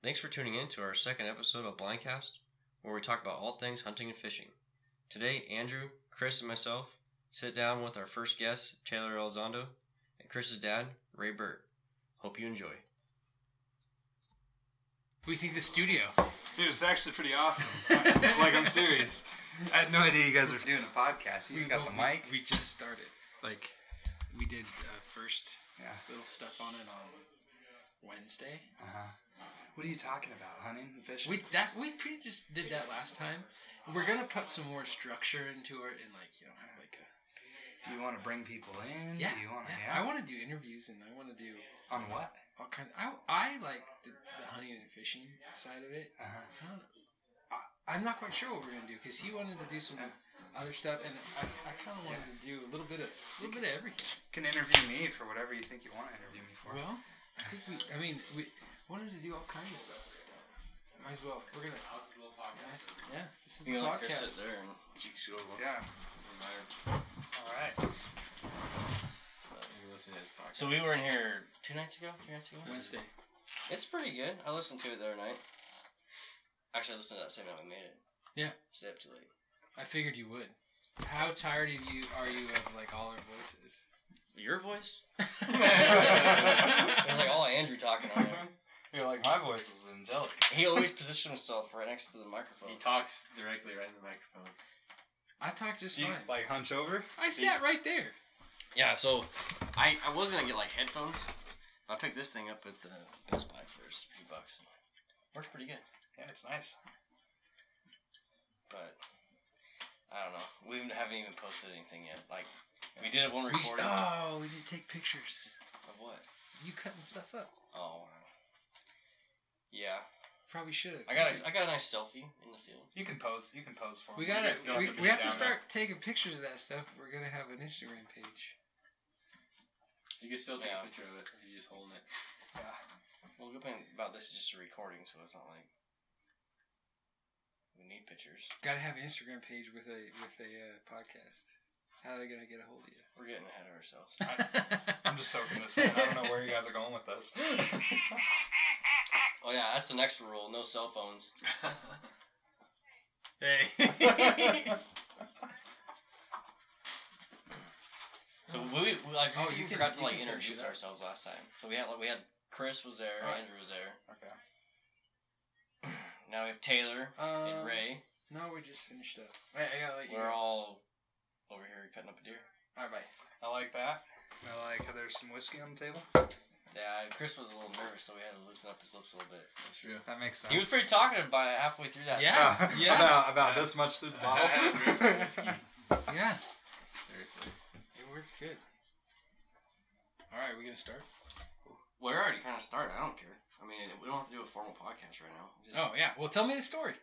Thanks for tuning in to our second episode of Blindcast, where we talk about all things hunting and fishing. Today, Andrew, Chris, and myself sit down with our first guest, Taylor Elizondo, and Chris's dad, Ray Burt. Hope you enjoy. What do you think of the studio? Dude, it's actually pretty awesome. I'm serious. I had no idea you guys were doing a podcast. You got the mic? We just started. We did first little stuff on it on Wednesday. What are you talking about? Hunting and fishing? We pretty just did that last time. We're gonna put some more structure into it and have like a. Do you want to bring people in? Yeah. Do you want to? I want to do interviews and I want to do on what? all kind. I like the hunting and fishing side of it. I'm not quite sure what we're gonna do because he wanted to do some other stuff and I kind of wanted to do a little bit of everything. You can interview me for whatever you think you want to interview me for. Well, I think we wanted to do all kinds of stuff. Might as well. We're gonna. This is a little podcast. Yeah, this is the podcast. Chris sit there and you can go. Yeah. All right. You listen to his podcast. So we were in here 3 nights ago. Wednesday. It's pretty good. I listened to it the other night. Actually, I listened to that same night we made it. Yeah. Stayed up too late. I figured you would. How tired are you of all our voices? Your voice? It was all Andrew talking on there. You're like, my voice is angelic. He always positions himself right next to the microphone. He talks directly right in the microphone. I talk just Do you fine. hunch over? I sat right there. Yeah, so I was gonna get headphones. I picked this thing up at Best Buy for a few bucks. Works pretty good. Yeah, it's nice. But I don't know. We haven't even posted anything yet. We did one recording. We didn't take pictures. Of what? You cutting stuff up. Oh, wow. Yeah. Probably should have. I got a nice selfie in the field. You can pose for We me. gotta. We have to start taking pictures of that stuff. We're gonna have an Instagram page. You can still take a picture of it if you're just holding it. Yeah. Well, the good thing about this is just a recording, so it's not like we need pictures. Gotta have an Instagram page with a podcast. How are they gonna get a hold of you? We're getting ahead of ourselves. I'm just soaking this in. I don't know where you guys are going with this. Oh yeah, that's the next rule. No cell phones. Hey. So we you forgot to can introduce ourselves last time. So we had Chris was there, Andrew was there. Okay. Now we have Taylor and Ray. No, we just finished up. I gotta let you. We're all over here cutting up a deer. All right, bye. I like that. I like how there's some whiskey on the table. Yeah, Chris was a little nervous, so we had to loosen up his lips a little bit. That's true. That makes sense. He was pretty talkative by halfway through that. Yeah. Yeah. About this much through the bottle. Yeah. Seriously. It worked good. All right, we gonna start? Well, we already kind of started. I don't care. I mean, we don't have to do a formal podcast right now. Oh yeah. Well, tell me the story.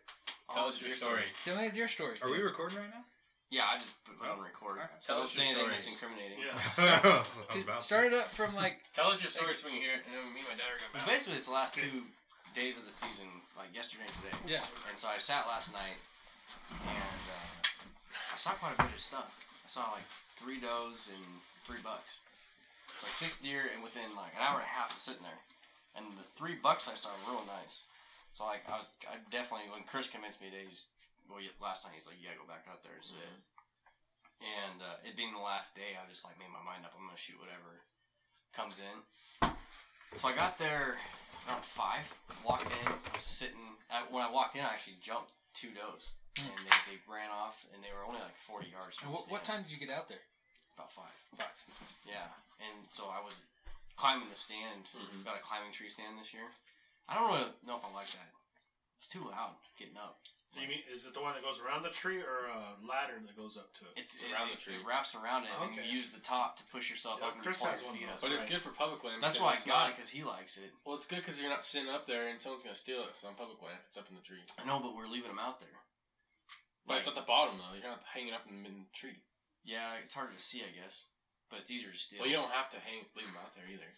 Tell us your story. Tell me your story. Are we recording right now? Yeah, I just put it on record. Right. So don't Tell us say your anything story. that's incriminating. Yeah. Start it up from Tell us your story so we can hear it, and then me and my dad are gonna bounce. Basically, it's the last 2 days of the season, yesterday and today. Yeah. And so I sat last night, and I saw quite a bit of stuff. I saw 3 does and 3 bucks. It's 6 deer, and within an hour and a half of sitting there. And the 3 bucks I saw were real nice. So I definitely, when Chris convinced me that last night he's like, you gotta go back out there and sit. And it being the last day, I just made my mind up. I'm gonna shoot whatever comes in. So I got there around 5. Walked in. I was sitting. When I walked in, I actually jumped 2 does, and they ran off, and they were only 40 yards. And what time did you get out there? About 5. 5. Yeah, and so I was climbing the stand. We've got a climbing tree stand this year. I don't really know if I like that. It's too loud getting up. You mean, is it the one that goes around the tree or a ladder that goes up to it? It's around the tree. It wraps around it, and you use the top to push yourself up and Chris you has one of those. But it's good for public land. That's why I got it, because he likes it. Well, it's good because you're not sitting up there and someone's going to steal it if it's on public land if it's up in the tree. I know, but we're leaving them out there. But it's at the bottom, though. You're not hanging up in the tree. Yeah, it's harder to see, I guess. But it's easier to steal. Well, you don't have to leave them out there either.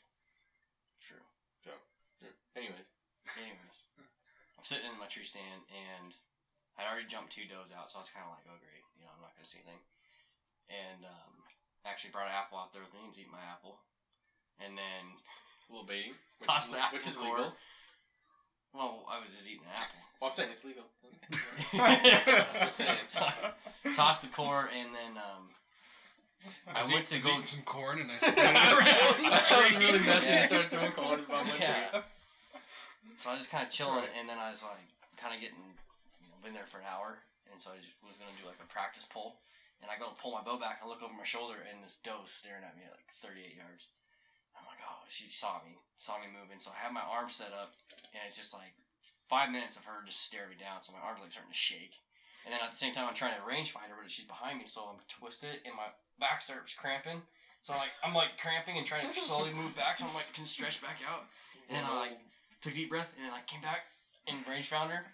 True. So, anyways. I'm sitting in my tree stand, and I'd already jumped 2 does out, so I was kind of like, oh, great. I'm not going to see anything. And actually brought an apple out there with me and was eating my apple. And then A little baiting. Toss the apple which is core. legal. Well, I was just eating an apple. Well, I'm saying it's legal. Just saying. Tossed the core, and then I went to go eating some corn, and I spread it around. That was really messy. Yeah. You started throwing corn about my tree. Yeah. So I was just kind of chilling, and then I was like, kind of getting, been there for an hour, and so I just was gonna do like a practice pull, and I go to pull my bow back, I look over my shoulder, and this doe's staring at me at like 38 yards. I'm like, oh, she saw me moving, so I have my arm set up, and it's just like 5 minutes of her just staring me down, so my arm's like starting to shake, and then at the same time I'm trying to range find her, but she's behind me, so I'm twisted, and my back starts cramping, so I'm like cramping and trying to slowly move back, so I'm like can stretch back out, and then I like took a deep breath, and then I came back and range found her,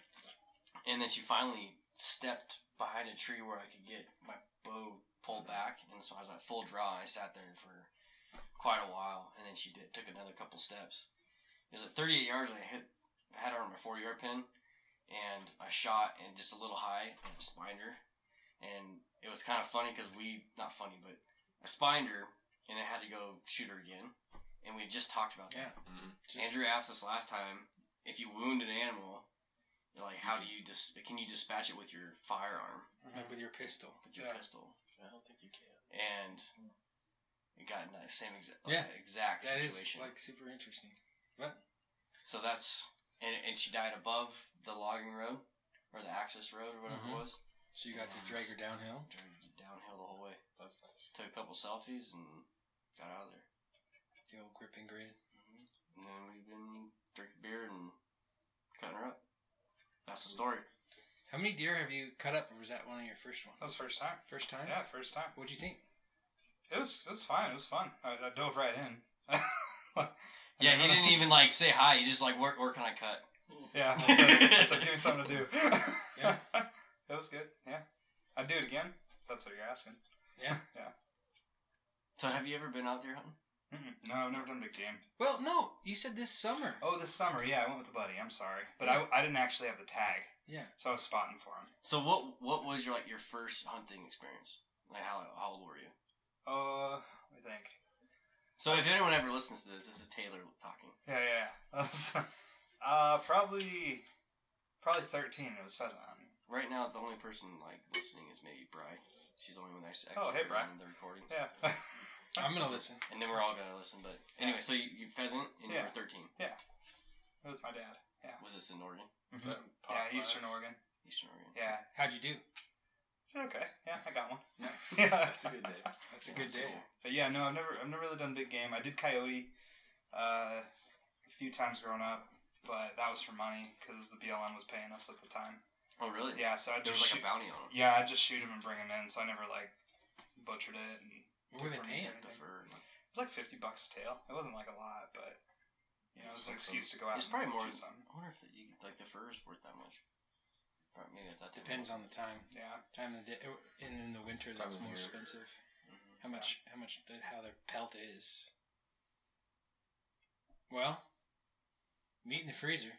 and then she finally stepped behind a tree where I could get my bow pulled back, and so I was at full draw, and I sat there for quite a while, and then she took another couple steps. It was at 38 yards, and I had her on my 40-yard pin, and I shot and just a little high, and I spined her, and it was kind of funny because not funny, but I spined her, and I had to go shoot her again, and we just talked about that. Mm-hmm. Andrew asked us last time, if you wound an animal, like how do you can you dispatch it with your firearm? Like with your pistol. With your pistol. I don't think you can. And it got in that same exact That situation. is like super interesting. What? So that's and she died above the logging road or the access road or whatever it was. So you got to drag her downhill? Dragged her downhill the whole way. That's nice. Took a couple selfies and got out of there. The old grip and grid. And then we've been drinking beer and cutting her up. That's the story. How many deer have you cut up, or was that one of your first ones? That was the first time. First time? Yeah, first time. What'd you think? It was fine. It was fun. I dove right in. Yeah, he didn't even like say hi. He just like, where can I cut? Yeah, so give me something to do. Yeah. It was good. Yeah, I'd do it again. That's what you're asking. Yeah. Yeah. So have you ever been out there hunting? No, I've never done big game. Well, no, you said this summer. Oh, this summer, yeah, I went with a buddy. I'm sorry, but I didn't actually have the tag. Yeah. So I was spotting for him. So what was your first hunting experience? Like how old were you? Let me think. So if anyone ever listens to this is Taylor talking. Yeah. Probably 13. It was pheasant hunting. Right now, the only person like listening is maybe Bri. She's the only one that's actually Oh, hey, Bri. in the recordings. Yeah. I'm gonna listen. And then we're all gonna listen. But anyway, so you pheasant and you Yeah. were 13. With my dad. Yeah. Was this in Oregon? Mhm. Yeah, Eastern Oregon. Eastern Oregon. Yeah. How'd you do? Okay. Yeah, I got one. Nice. Yeah. That's a good day. That's a good day. But yeah, no, I've never really done big game. I did coyote a few times growing up, but that was for money because the BLM was paying us at the time. Oh really? Yeah, so I There just was like a bounty on them. yeah, I just shoot them and bring them in. So I never like butchered it and What were they took from it or paying? anything. The fur. It was like $50 a tail. It wasn't like a lot, but it was an excuse to go out. It's and probably more. shoot something. I wonder if like the fur is worth that much. Or maybe at that time. Depends on the time. Yeah. Time of the day. And in the winter, Time that's of more year. expensive. Mhm. How their pelt is. Well, meat in the freezer.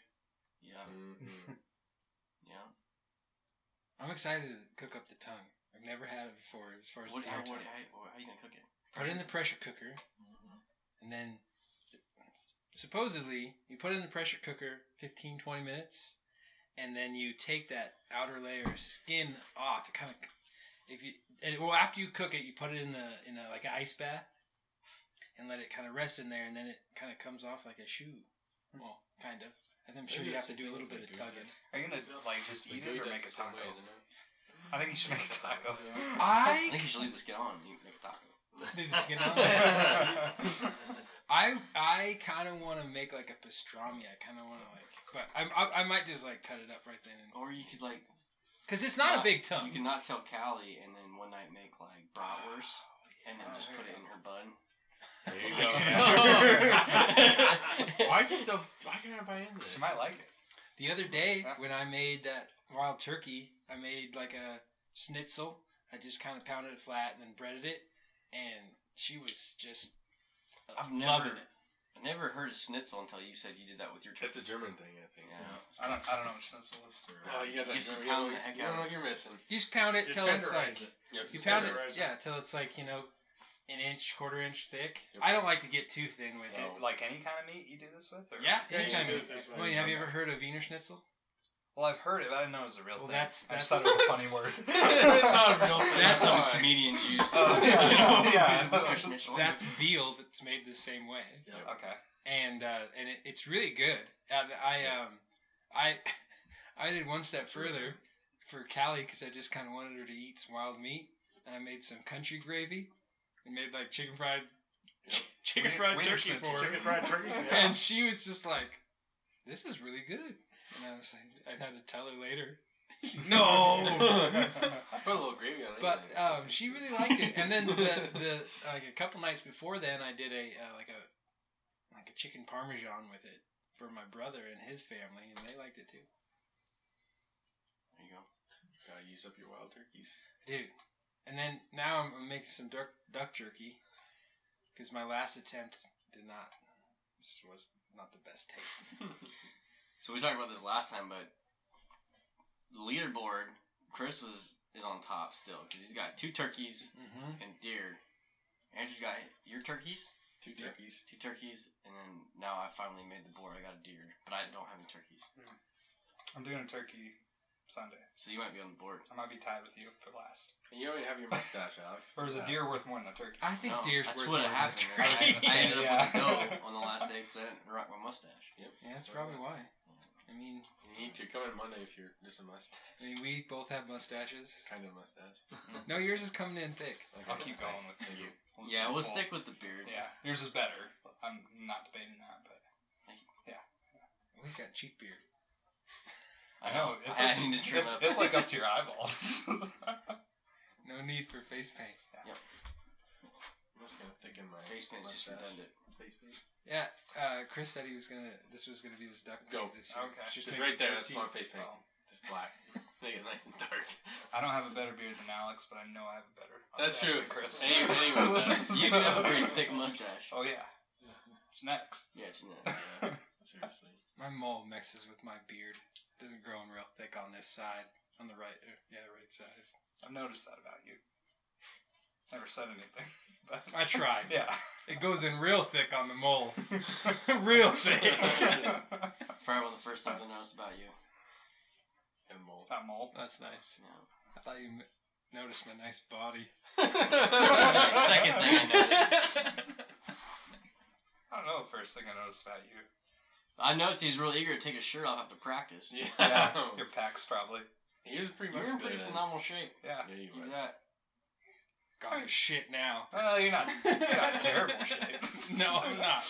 Yeah. Mm-hmm. Yeah. I'm excited to cook up the tongue. I've never had it before as far as How deer tongue. are you gonna cook it? Put it in the pressure cooker, and then supposedly you put it in the pressure cooker 15-20 minutes, and then you take that outer layer of skin off. It kind of after you cook it, you put it in a like an ice bath, and let it kind of rest in there, and then it kind of comes off like a shoe. Well, kind of. I'm sure you have to do a little bit of tugging. Are you gonna like just eat it or make a taco? I think you should make a taco. I think you should leave the skin on and you make a taco. Leave the skin on. I kind of want to make like a pastrami. I kind of want to but I might just like cut it up right then. Or you could like, Because it's not a big tongue. you could not tell Callie and then one night make like bratwurst and then just put it in her bun. There you go. Why can I buy into this? She might like it. The other day Yeah. when I made that wild turkey, I made like a schnitzel. I just kind of pounded it flat and then breaded it, and she was just loving it. I never heard of schnitzel until you said you did that with your turkey. It's a German thing, I think. Yeah. I don't know what schnitzel is. Oh, you guys are You just German. pound You the heck don't out know of what you're missing. You just pound it You till it's like tenderize it. Yep. you pound it, tenderize it. yeah, till it's like an inch, quarter inch thick. Yep. I don't like to get too thin with No. it. Like any kind of meat you do this with? Or? Yeah, Yeah, any you kind do of it this way. Wait, have you ever heard of Wiener Schnitzel? Well, I've heard it, but I didn't know it was a real Well, thing. that's- I just that's- thought it was a funny word. It's not a real thing. That's That's all what right. comedians use. Oh, yeah, You know, yeah. Wiener Schnitzel. That's veal that's made the same way, Okay. and it's really good. And I did one step further for Callie because I just kind of wanted her to eat some wild meat, and I made some country gravy and made like chicken fried Wiener turkey Schnitzel. for her. Chicken fried turkey. And she was just like, "This is really good." And I was like, I had to tell her later. No. Put a little gravy on it. But she really liked it. And then the like a couple nights before then, I did a chicken parmesan with it for my brother and his family, and they liked it too. There you go. Gotta use up your wild turkeys. Dude. And then now I'm making some duck jerky because my last attempt was not the best taste. So we talked about this last time, but the leaderboard, Chris is on top still because he's got 2 turkeys Mm-hmm. and deer. Andrew's got your turkeys, 2 turkeys. 2 turkeys, and then now I finally made the board. I got a deer, but I don't have any turkeys, I'm doing a turkey Sunday. so you might be on the board. I might be tied with you for last. And you don't even have your mustache, Alex. Or is a deer worth more than a turkey? I think No, deer's that's worth what more than a happened. turkey. I ended up Yeah. with a doe on the last day because I didn't rock my mustache. Yep. Yeah, that's probably why. I mean, You need to come in Monday if you're just a mustache. we both have mustaches. Kind of mustache. No, yours is coming in thick. Okay, I'll keep going nice. with Thank you. Yeah, we'll stick with the beard. Yeah, yours is better. I'm not debating that, but He's got cheek beard. I know it's I like, need to trim up. it's like up to your eyeballs. No need for face paint. I'm just gonna thicken my Face paint's just mustache. redundant. Face paint. Yeah, Chris said this was gonna be this duck Go. paint this year. Okay. Just Just make right it there, that's 14. my face paint. Oh. Just black. Make it nice and dark. I don't have a better beard than Alex, but I know I have a better That's mustache true. than Chris. Anyone does. You can have a pretty thick mustache. Oh yeah, it's next. Yeah, it's not. Yeah, seriously. My mole mixes with my beard. Doesn't grow in real thick on this side, on the right, the right side. I've noticed that about you. Never said anything, but I tried. yeah. It goes in real thick on the moles. Real thick. It's probably one of the first things I noticed about you. And mole. That mole. That's nice. Yeah. I thought you noticed my nice body. Second thing I noticed. I don't know the first thing I noticed about you. I noticed he's real eager to take his shirt off after practice. Yeah. Yeah, your pecs probably. He was pretty You're much in pretty phenomenal shape. Yeah. Yeah, he Keep was. that. Got shit now. Well, you're not in terrible shape. No, I'm not.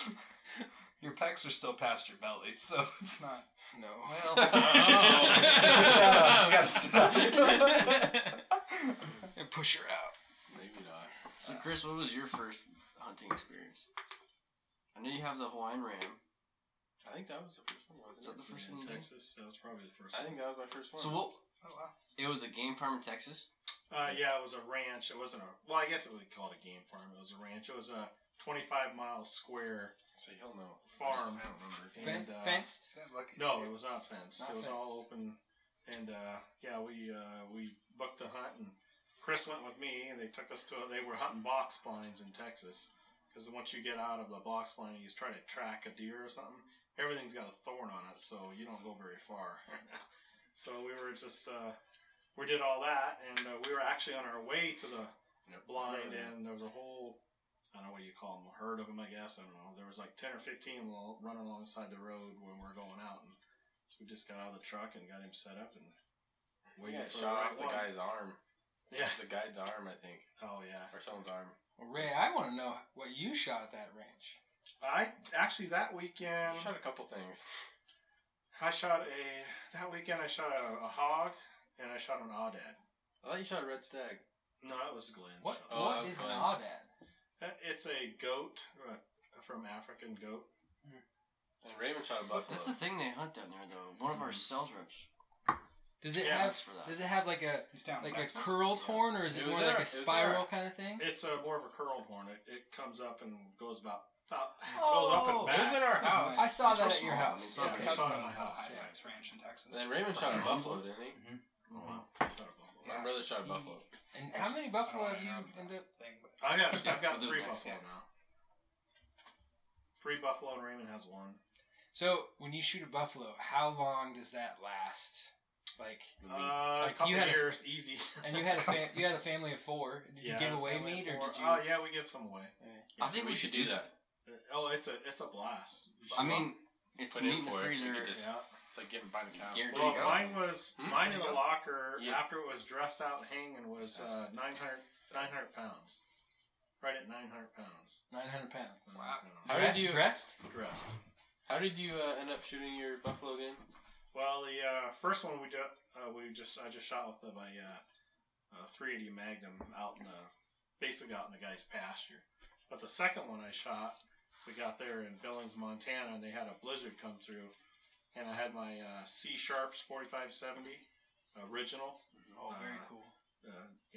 Your pecs are still past your belly, so it's not. No. Well, Oh. you gotta sit up. And push her out. Maybe not. So, Chris, what was your first hunting experience? I know you have the Hawaiian Ram. I think that was the first one, wasn't Is that it? the first In one you did? Texas, that was probably the first I one. think that was my first one. So, what? Oh wow. It was a game farm in Texas? Yeah, it was a ranch. It wasn't a. Well, I guess it would be called a game farm. It was a ranch. It was a 25-mile square So he'll know. farm. I don't remember. And, Fenced? Lucky No, shit. it was not fenced. Not It was all fenced. open. And yeah, we booked the hunt, and Chris went with me, and they took us to. They were hunting box blinds in Texas, because once you get out of the box blind, you try to track a deer or something. Everything's got a thorn on it, so you don't go very far. So we were just we did all that, and we were actually on our way to the blind, and there was a whole. I don't know what you call them, a herd of them, I guess. I don't know. There was like 10 or 15 running alongside the road when we were going out, and so we just got out of the truck and got him set up and We waited got for shot the off right the one. guy's arm. Yeah. The guide's arm, I think. Oh yeah. Or someone's arm. Well, Ray, I want to know what you shot at that ranch. I actually that weekend I shot a couple things. that weekend I shot a hog and I shot an aoudad. I thought you shot a red stag. No, that was Glenn. What Oh, what that was is an fun. aoudad? It's a goat from African goat. And Raymond shot a buffalo. That's the thing they hunt down there, though. One of our sales reps. Does it Yeah, have that's for that. does it have like a He's down in Texas. curled Yeah. horn, or is it It was more there- like it a was spiral there. kind of thing? It's more of a curled horn. It comes up and goes about goes up Oh, and back. It was in our house. I saw It's that real at your small. house. I mean, it's Yeah, not I big. saw it on in my house. High Yeah. Heights Ranch in Texas. Then Raymond shot a buffalo, didn't he? Oh, wow. Shot a buffalo. My brother shot a He- buffalo. And how many buffalo have you ended up? Thing, but I've got We'll do 3 it next buffalo time. now. 3 buffalo, and Raymond has 1. So when you shoot a buffalo, how long does that last? Like, A Like, couple you had a- years, easy. and you had a family of 4. Did you give away family meat of or 4. did you? Oh yeah, we give some away. I think we should do that. Oh, it's a blast. You should I mean, it's Put meat in in the for it, freezer. so you just- yeah. It's like getting by the cow. Guaranteed. Well, There you go. mine was mine in the There you go. locker Yeah. after it was dressed out and hanging was 900 pounds. Right at 900 pounds. 900 pounds. Wow. 900 How pounds. did you- dressed? Dressed. How did you end up shooting your buffalo again? Well, the first one I just shot with my 380 Magnum out in the basically out in the guy's pasture. But the second one I shot, we got there in Billings, Montana, and they had a blizzard come through, and I had my C Sharps 4570 original. Oh, very Uh, cool.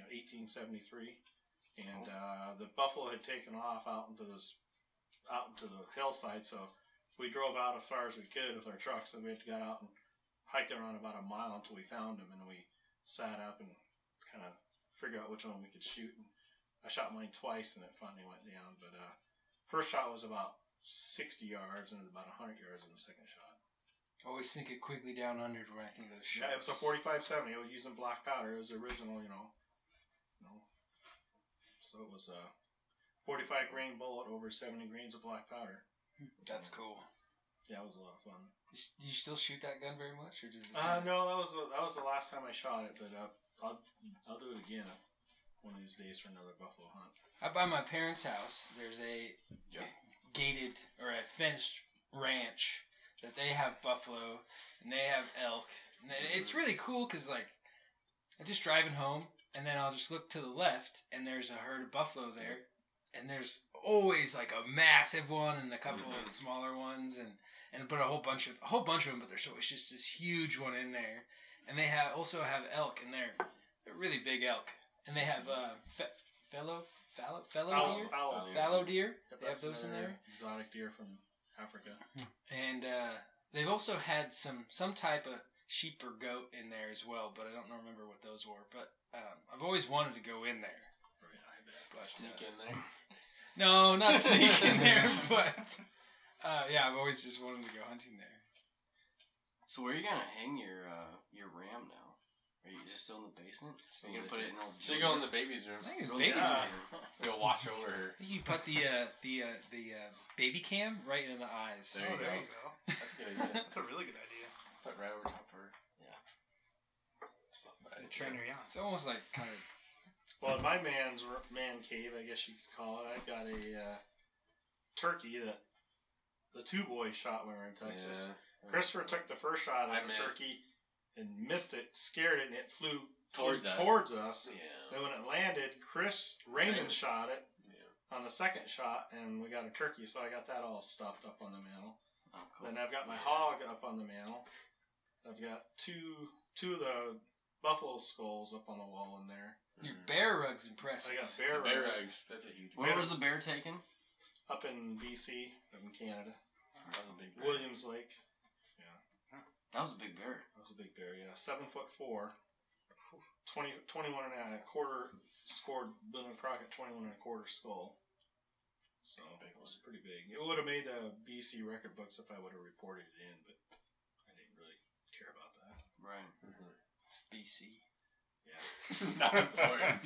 1873, and the buffalo had taken off out into the hillside. So we drove out as far as we could with our trucks, and we had to get out and hiked around about a mile until we found him, and we sat up and kind of figured out which one we could shoot. And I shot mine twice, and it finally went down. But first shot was about 60 yards, and about 100 yards in the second shot. Always think of Quigley Down Under when I think of those shots. Yeah, it was a 4570. I was using black powder. It was the original, So it was a 45 grain bullet over 70 grains of black powder. That's cool. Yeah, it was a lot of fun. Do you still shoot that gun very much, or does it? No, that was the last time I shot it, but I'll do it again one of these days for another buffalo hunt. Up by my parents' house, there's a gated or a fenced ranch that they have buffalo and they have elk. And it's really cool because, like, I'm just driving home and then I'll just look to the left and there's a herd of buffalo there. And there's always like a massive one and a couple of smaller ones but a whole bunch of them. But there's always just this huge one in there. And they also have elk, and they're really big elk. And they have fallow deer. Yep, They have that's those in another there. exotic deer from Africa. And they've also had some type of sheep or goat in there as well, but I don't remember what those were. But I've always wanted to go in there. But, Sneak in there. No, not sneak in there, but I've always just wanted to go hunting there. So where are you gonna hang your ram now? Are you just still in the basement? So you're gonna put it in old. Should go in the baby's room. I think it's Real baby's yeah. room. We'll watch over her. You put the baby cam right in the eyes. There you go. you go. That's a good idea. That's a really good idea. Put right over top of her. Yeah. It's not bad. The trainer, yeah. It's almost like kind of. Well, in my man cave, I guess you could call it, I've got a turkey that the two boys shot when we were in Texas. Yeah. Christopher took the first shot I at the missed. turkey and missed it, scared it, and it flew Towards us. Then Yeah. when it landed, Raymond Raymond. shot it Yeah. on the second shot, and we got a turkey, so I got that all stuffed up on the mantle. Oh, cool. Then I've got my hog up on the mantle. I've got two of the buffalo skulls up on the wall in there. Your bear rug's impressive. I got bear Bear rug eggs. That's a huge Where one. was the bear taken? up in BC, up in Canada. That was a big bear. Williams Lake. That was a big bear. That was a big bear, yeah. 7'4", 21 and a quarter scored Bill and Crockett 21 and a quarter skull. So it was pretty big. It would have made the BC record books if I would have reported it in, but I didn't really care about that. Right. It's BC. Yeah. Not important.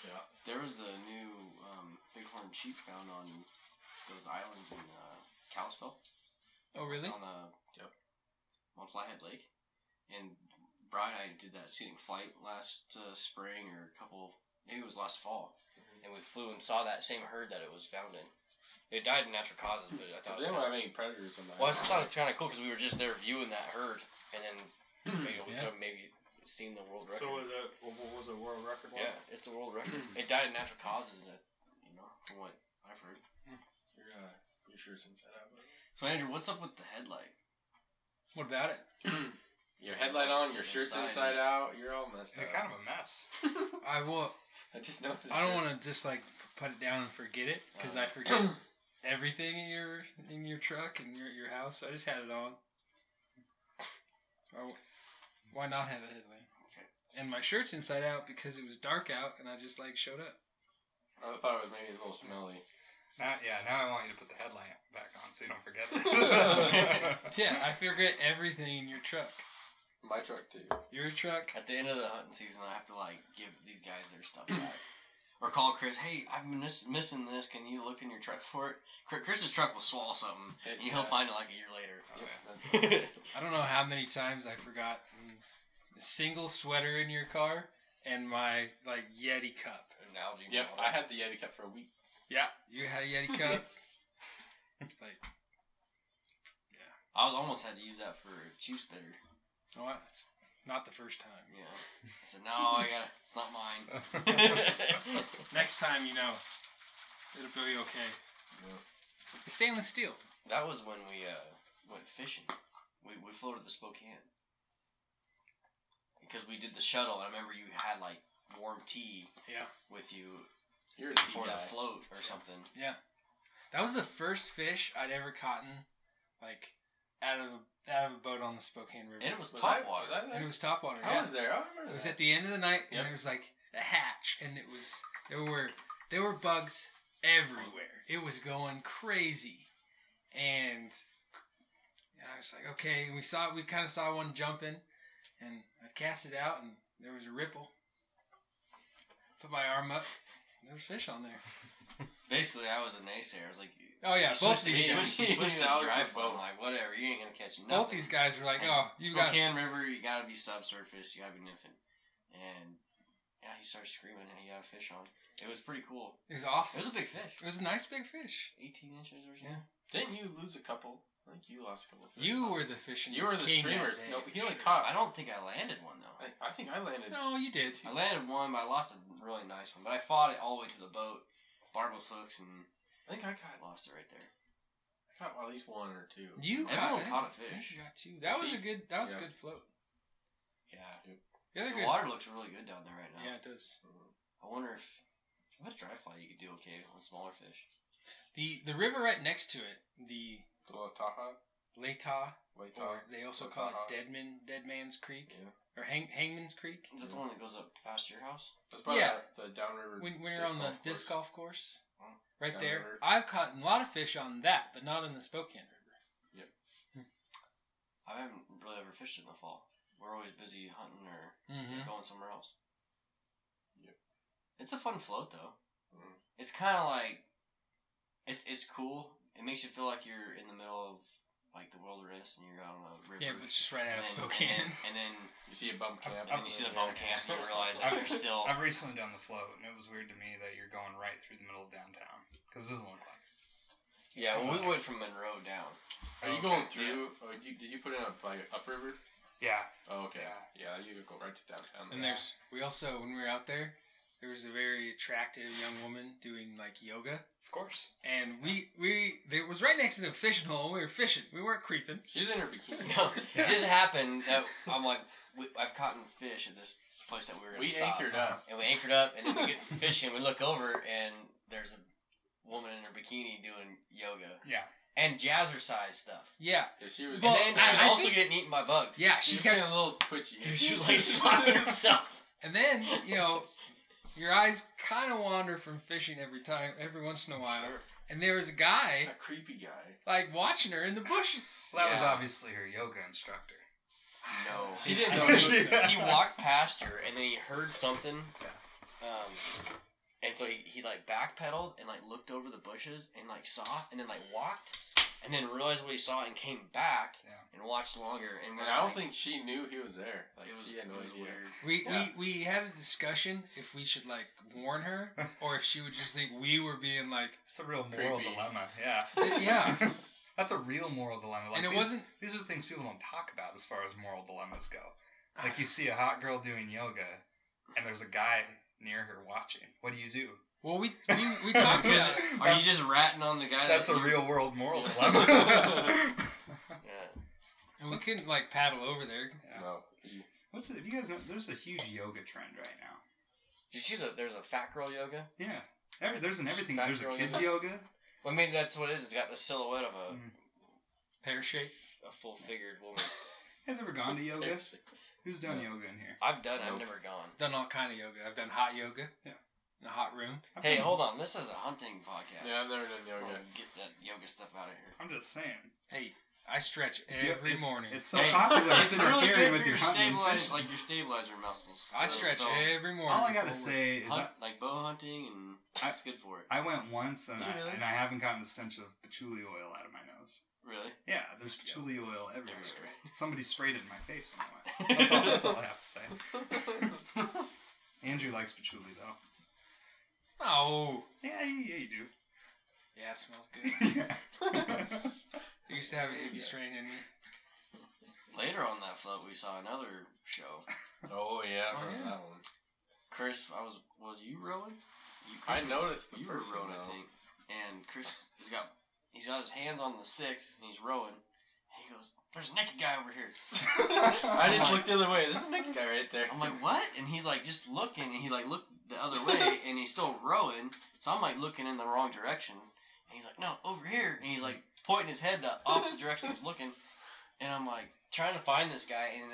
Yeah. There was the new bighorn sheep found on those islands in Kalispell. Oh, really? On Flathead Lake. And Brian and I did that scenic flight last spring or maybe it was last fall. And we flew and saw that same herd that it was found in. It died in natural causes, but I thought Does anyone have any predators on that? well, I just thought it's kind of cool because we were just there viewing that herd, and then we Yeah. maybe seen the world record. So what was a world record one? Yeah, it's the world record. It died in natural causes, and from what I've heard. You're sure it's inside out? So Andrew, what's up with the headlight? What about it? Your headlight on, your Sitting shirt's inside. inside out. You're all messed You're up. kind of a mess. I will. I just noticed. I don't want to just like put it down and forget it because I forget everything in your truck and your house. So I just had it on. Why not have a headlight? Okay. and my shirt's inside out because it was dark out, and I just like showed up. I thought it was maybe a little smelly. Now I want you to put the headlamp back on so you don't forget it. Yeah, I forget everything in your truck. My truck too. Your truck. At the end of the hunting season, I have to like give these guys their stuff back, or call Chris. Hey, I've been missing this. Can you look in your truck for it? Chris's truck will swallow something, and he'll find it like a year later. I don't know how many times I forgot a single sweater in your car and my like Yeti cup. An algae Yep, water. I had the Yeti cup for a week. Yeah, you had a Yeti cup. Like, I almost had to use that for a juice bitter. no, it's not the first time. Yeah. I said, no, it's not mine. Next time, it'll be okay. It's stainless steel. That was when we went fishing. We floated the Spokane. Because we did the shuttle, I remember you had like warm tea Yeah. with you You're a tea before the guy. float or something. Yeah. That was the first fish I'd ever caught like out of a boat on the Spokane River. And it was Was top I- water. Was I there? And it was topwater. I Yeah. was there. I remember It was that. at the end of the night, and Yep. there was like a hatch, and there were bugs everywhere. It was going crazy, and I was like, okay. And we kind of saw one jumping, and I cast it out, and there was a ripple. Put my arm up, there was fish on there. Basically, I was a naysayer. I was like, Oh yeah, you both switched these to- guys. you switched to Yeah, I was dry for flow. I'm both. like, whatever, you ain't gonna catch nothing. Both these guys were like, And oh, you got. Spokane River, you gotta be subsurface, you gotta be nymphing. And yeah, he started screaming and he got a fish on. It was pretty cool. It was It awesome. was a big fish. It was a nice big fish. 18 inches or something. Yeah. Didn't you lose a couple? I think you lost a couple. Fish. You were the fishing. You were the king that streamers. day, No, for he only sure. caught. I don't think I landed one though. I think I landed. No, you did. I landed one, but I lost a really nice one. But I fought it all the way to the boat, barbless hooks, and I think I lost it right there. caught at least one or two. You Everyone caught, caught a I think fish. you got two. That was See? a good. That was Yeah. a good float. Yeah. The other The good. water looks really good down there right now. Yeah, it does. I wonder if what a dry fly you could do okay on smaller fish. The river right next to it, the The little Taha. Lata, Lake or Taha. they also Lake call Tahoe. it Dead Man's Creek, Yeah. or Hangman's Creek. Is that the one that goes up past your house? That's by Yeah. the downriver. When you're on the disc course. golf course, Oh. right Down there. the river. I've caught a lot of fish on that, but not in the Spokane River. I haven't really ever fished in the fall. We're always busy hunting or Mm-hmm. going somewhere else. Yep. It's a fun float though. Mhm. It's kind of like it's cool. It makes you feel like you're in the middle of like the wilderness and you're out on a river. Yeah, but it's just right out of and then, Spokane. And then, You see a bum camp. and then you see the bum camp and you realize that you're still. I've recently done the float, and it was weird to me that you're going right through the middle of downtown because it doesn't look like it. Yeah, well, we went from Monroe down. Are you Okay. going through? Oh, did you put it on like upriver? Yeah. Oh, okay. Yeah. Yeah, you could go right to downtown. And we also, when we were out there, there was a very attractive young woman doing like yoga, Of course. and it was right next to the fishing hole. And we were fishing. We weren't creeping. She's in her bikini. No, it just happened that I'm like, I've caught fish at this place that we were gonna We stop. anchored up. And we anchored up, and then we get fishing. We look over, and there's a woman in her bikini doing yoga Yeah. and jazzercise stuff. Yeah, Yeah, she was. Well, And then she was I also think- getting eaten by bugs. yeah. she She was kept, getting a little twitchy. She was like slapping herself. and then your eyes kind of wander from fishing every once in a while. Sure. And there was a guy A creepy guy. like watching her in the bushes. Well, that was Yeah. obviously her yoga instructor. No, She didn't I know think he was there. He walked past her, and then he heard something. And so he like backpedaled and like looked over the bushes and like saw and then like walked and then realized what he saw and came back Yeah. and watched longer. And And I don't think she knew he was there. Like, it was, she had no it was idea. weird. Yeah. We had a discussion if we should like warn her or if she would just think we were being like, It's a real moral Creepy. dilemma. Yeah. yeah. That's a real moral dilemma. Like And it these, wasn't. These are things people don't talk about as far as moral dilemmas go. Like you see a hot girl doing yoga, and there's a guy near her watching. What do you do? Well, we talked about it. Are you just ratting on the guy? That's that a you- real world moral Yeah. dilemma. Yeah. And we couldn't like paddle over there. Yeah. No. What's it? You guys know? There's a huge yoga trend right now. Did you see that? There's a fat girl yoga. Yeah. There's an everything. Fat There's a girl kids yoga? yoga. Well, I mean, that's what it is. It's got the silhouette of Mm. Pear shape. a full-figured woman. You guys ever gone to yoga? Who's done yoga in here? I've done it. I've Nope. never gone. Done all kind of yoga. I've done hot yoga. Yeah. In a hot room. Hey, hold on. This is a hunting podcast. Yeah, I've never done Oh, yoga. get that yoga stuff out of here. I'm just saying. Hey, I stretch every morning. It's so Hey, popular. It's It's really interfering good with for your your hunting and stabilizer, fishing. like your stabilizer muscles. I stretch So, every morning. All I gotta before say is hunt, like bow hunting, and it's good for it. I went once and Yeah, really? I haven't gotten the stench of patchouli oil out of my nose. Really? Yeah, there's patchouli oil everywhere. Everywhere. Somebody sprayed it in my face. Anyway. That's all I have to say. Andrew likes patchouli though. Oh. Yeah, you do. Yeah, it smells good. Yeah. I used to have a hippie strain in me. Later on that float, we saw another show. Oh yeah, I Oh, remember yeah. that one. Chris, was you rowing? I noticed the You were person, rowing, though. I think. And Chris he's got his hands on the sticks and he's rowing. And he goes, "There's a naked guy over here." I just I'm looked the other way. This is a naked guy right there. I'm like, "What?" And he's like, just looking, and he like looked the other way, and he's still rowing. So I'm like looking in the wrong direction, and he's like, "No, over here." And he's like pointing his head the opposite direction he's looking, and I'm like trying to find this guy, and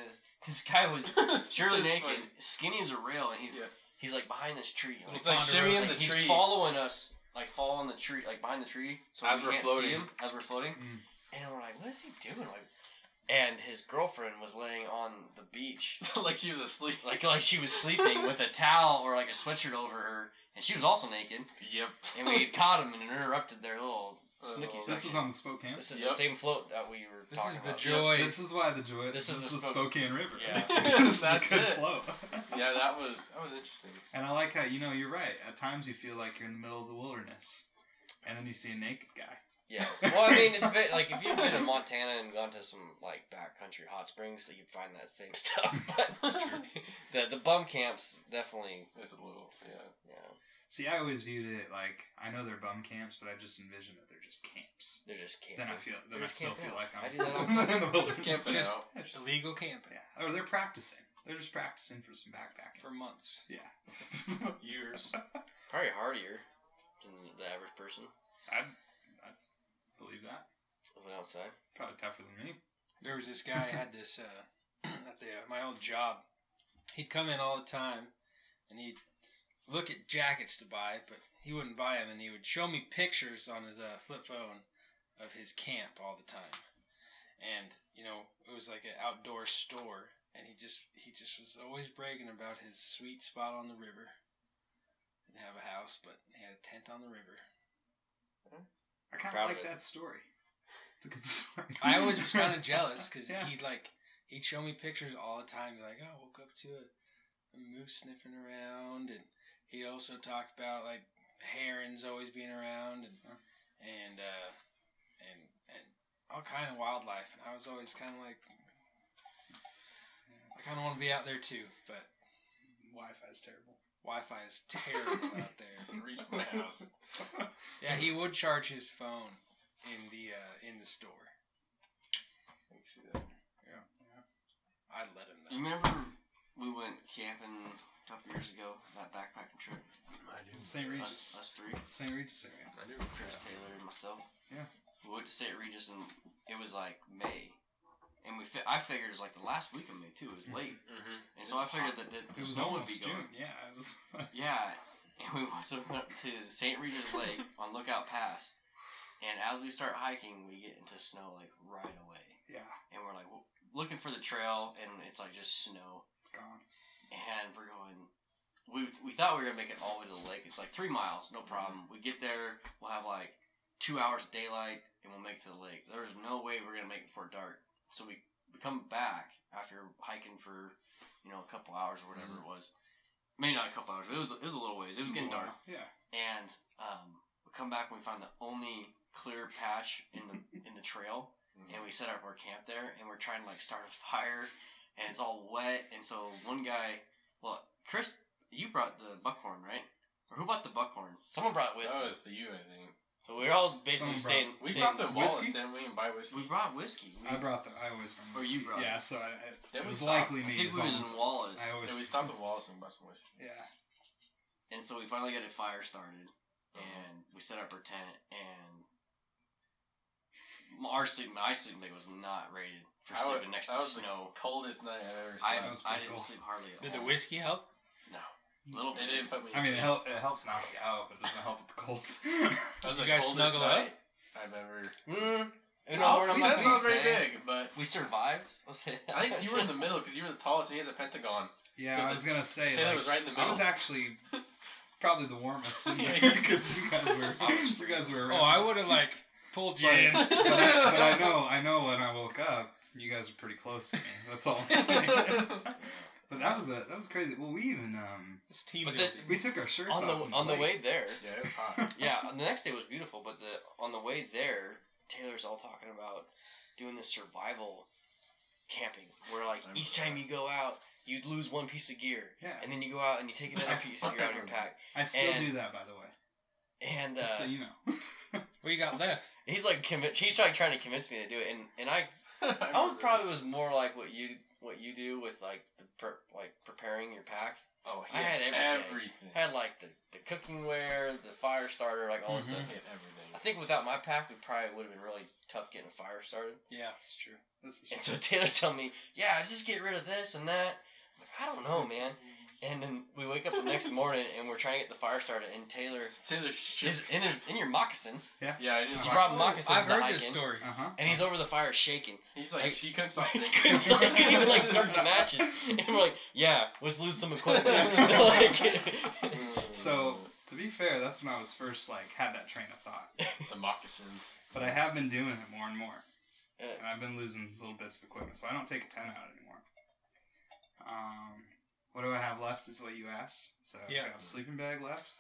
this guy was surely It's naked, funny. skinny as a rail, and Yeah. he's like behind this tree. It's like shimmying the He's tree. following us, like following the tree, like behind the tree, so As we we're can't floating. see him as we're floating. Mm. And we're like, "What is he doing?" Like, and his girlfriend was laying on the beach, like she was asleep. like she was sleeping with a towel or like a sweatshirt over her, and she was also naked. Yep. And we had caught him and interrupted their little snooky This This section. was on the Spokane. This is Yep. the same float that we were This talking is the about. joy. This is why the joy. This This is is the the Spoke- Spokane River. Yeah. This is a That's good it. flow. Yeah, that was interesting. And I like how you're right. At times you feel like you're in the middle of the wilderness, and then you see a naked guy. Yeah. Well, I mean, it's a bit, like if you've been to Montana and gone to some like backcountry hot springs, so you find that same stuff. But the bum camps definitely. It's a little, yeah. Yeah. See, I always viewed it like I know they're bum camps, but I just envision that they're just camps. They're just camping. Then I They're just still camping feel out. like I I'm do that all the in the wilderness. Just camping Just- out. Yeah, just- Illegal camping. yeah, or they're practicing. They're just practicing for some backpacking. For months. Yeah. Years. Probably hardier than the average person I believe that. living outside. Probably tougher than me. There was this guy I had this at my old job. He'd come in all the time, and he'd look at jackets to buy, but he wouldn't buy them, and he would show me pictures on his flip phone of his camp all the time. And it was like an outdoor store, and he just was always bragging about his sweet spot on the river. Didn't have a house, but he had a tent on the river. I kind Proud of of like it. that story. It's a good story. I always was kind of jealous because Yeah. he'd show me pictures all the time. Be like, "Oh, I woke up to a moose sniffing around," and he also talked about like herons always being around and all kind of wildlife. And I was always kind of like, I kind of want to be out there too, but Wi-Fi's terrible. Wi-Fi is terrible out there. Reach my house. Yeah, he would charge his phone in the store. I can see that. I'd let him You know. remember we went camping a couple years ago, that backpacking trip? I do. St. Regis. Us three, St. Regis area. I do. Chris Taylor and myself. Yeah. We went to St. Regis and it was like May. And I figured it was like the last week of May too. It was late. Mm-hmm. And so I figured that the It was snow would almost be June. gone. Yeah, it was. Yeah. And we went to St. Regis Lake on Lookout Pass. And as we start hiking, we get into snow like right away. Yeah, And we're like looking for the trail and it's like just snow. it's gone. And we're going. We thought we were gonna make it all the way to the lake. It's like 3 miles, no problem. We get there, we'll have like 2 hours of daylight, and we'll make it to the lake. There's no way we're gonna make it before dark. So we come back after hiking for a couple hours or whatever it was. Maybe not a couple hours, but it was a little ways. It was getting dark, Yeah. and we come back and we find the only clear patch in the trail, and we set up our camp there, and we're trying to like start a fire, and it's all wet, and so one guy, well, Chris, you brought the buckhorn, right? Or who brought the buckhorn? Someone brought whiskey. That was you, I think. So we were all basically Someone staying. We staying- stopped at Wallace, whiskey? didn't we, and buy whiskey? We brought whiskey. I always bring Or whiskey. you brought Yeah, it. so Then it we was stopped. likely I me. think as we long was as- in Wallace, I always. Yeah, we stopped at Wallace and bought some whiskey. Yeah. and so we finally got a fire started, and we set up our tent, and my sleeping bag was not rated. for sleeping next to snow. Coldest night I've ever I slept. I didn't sleep hardly at all. Did the whiskey help? No, little It bit. didn't put me. I mean, to it sleep. helps knock you out, but it doesn't help with the cold. That was You the guys coldest snuggle up? night I've ever. You No, I'm see, not that gonna sounds very say. big, but We survived. Let's say that. I think you were in the middle because you were the tallest and he has a pentagon. Yeah, So I was gonna say Taylor like, was right in the I middle. was actually probably the warmest in Yeah, there because you guys were around. Oh, I would have like pulled you in. but I know when I woke up, you guys were pretty close to me. That's all I'm saying. But that was crazy. Well, we even It's team But building. we took our shirts on off the on the way there. Yeah, it was hot. Yeah, the next day was beautiful, but on the way there, Taylor's all talking about doing this survival camping, where like each time you go out, you'd lose one piece of gear, Yeah. and then you go out and you take another piece of gear out of your pack, I still And- do that, by the way. and Just so you know. What you got left? he's like he's like trying to convince me to do it, and I remember probably this. was more like what you do with like preparing your pack. Oh, he I had everything. everything. I had like the cooking wear, the fire starter, like all this Mhm. stuff. He had everything. I think without my pack, we probably would have been really tough getting a fire started. Yeah. That's true. This is And so Taylor's telling me, yeah, just get rid of this and that. I'm like, I don't know, man. And then we wake up the next morning and we're trying to get the fire started, and Taylor is in your moccasins, Yeah, I just He brought moccasins I've to heard hike this in, story. and he's over the fire shaking. He's like, Like- she couldn't stop He thinking. couldn't even like start the matches, and we're like, yeah, let's lose some equipment. Like, So to be fair, that's when I was first like had that train of thought. the moccasins. But I have been doing it more and more. Yeah. And I've been losing little bits of equipment, so I don't take a 10 out anymore. What do I have left is what you asked. So Yeah. I've got a sleeping bag left.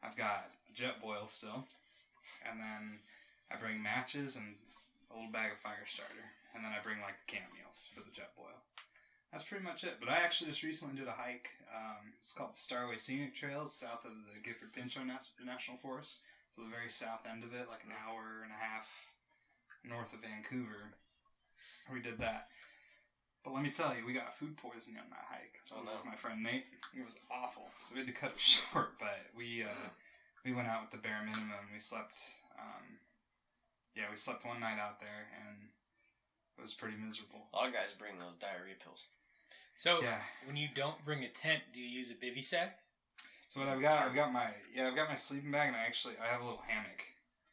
I've got jet boil still. And then I bring matches and a little bag of fire starter. And then I bring like the camp meals for the jet boil. That's pretty much it. But I actually just recently did a hike. It's called the Starway Scenic Trail. It's south of the Gifford Pinchot National Forest. So the very south end of it, like an hour and a half north of Vancouver. We did that. But let me tell you, we got food poisoning on that hike. That was with my friend Nate. It was awful. So we had to cut it short, but we went out with the bare minimum. We slept we slept one night out there, and it was pretty miserable. a lot of guys bring those diarrhea pills. So Yeah. when you don't bring a tent, do you use a bivy sack? So what I've got my sleeping bag, and I have a little hammock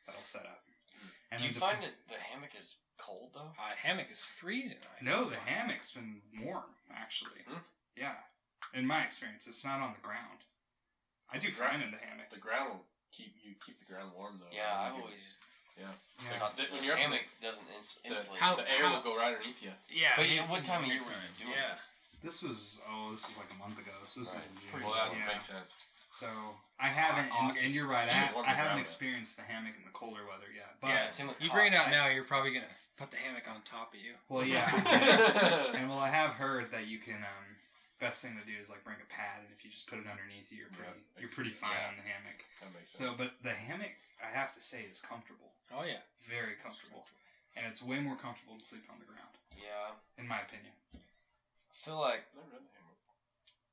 that I'll set up. And Do you then find that the hammock is cold though? Hammock is freezing. No, the hammock's been warm, actually. Hmm? Yeah. In my experience, it's not on the ground. I do fine in the hammock. The ground will keep the ground warm though. Yeah, I've always Yeah. thought that When the you're up in hammock doesn't insulate. the air will go right underneath you. Yeah. But what time of year were you doing Yeah. this? This was like a month ago. So this Right. was in June. Well, that yeah. makes sense. So I haven't, and you're right. It's warm I to haven't ground, experienced the hammock in the colder weather yet. But Yeah. Same with You bring it out I- now, you're probably gonna put the hammock on top of you. well, yeah. And well, I have heard that you can. Best thing to do is like bring a pad, and if you just put it underneath you, you're pretty fine yeah. on the hammock. That makes sense. So, but the hammock, I have to say, is comfortable. Oh yeah. Very comfortable. And it's way more comfortable to sleep on the ground, Yeah, in my opinion. I feel like Never done the hammock.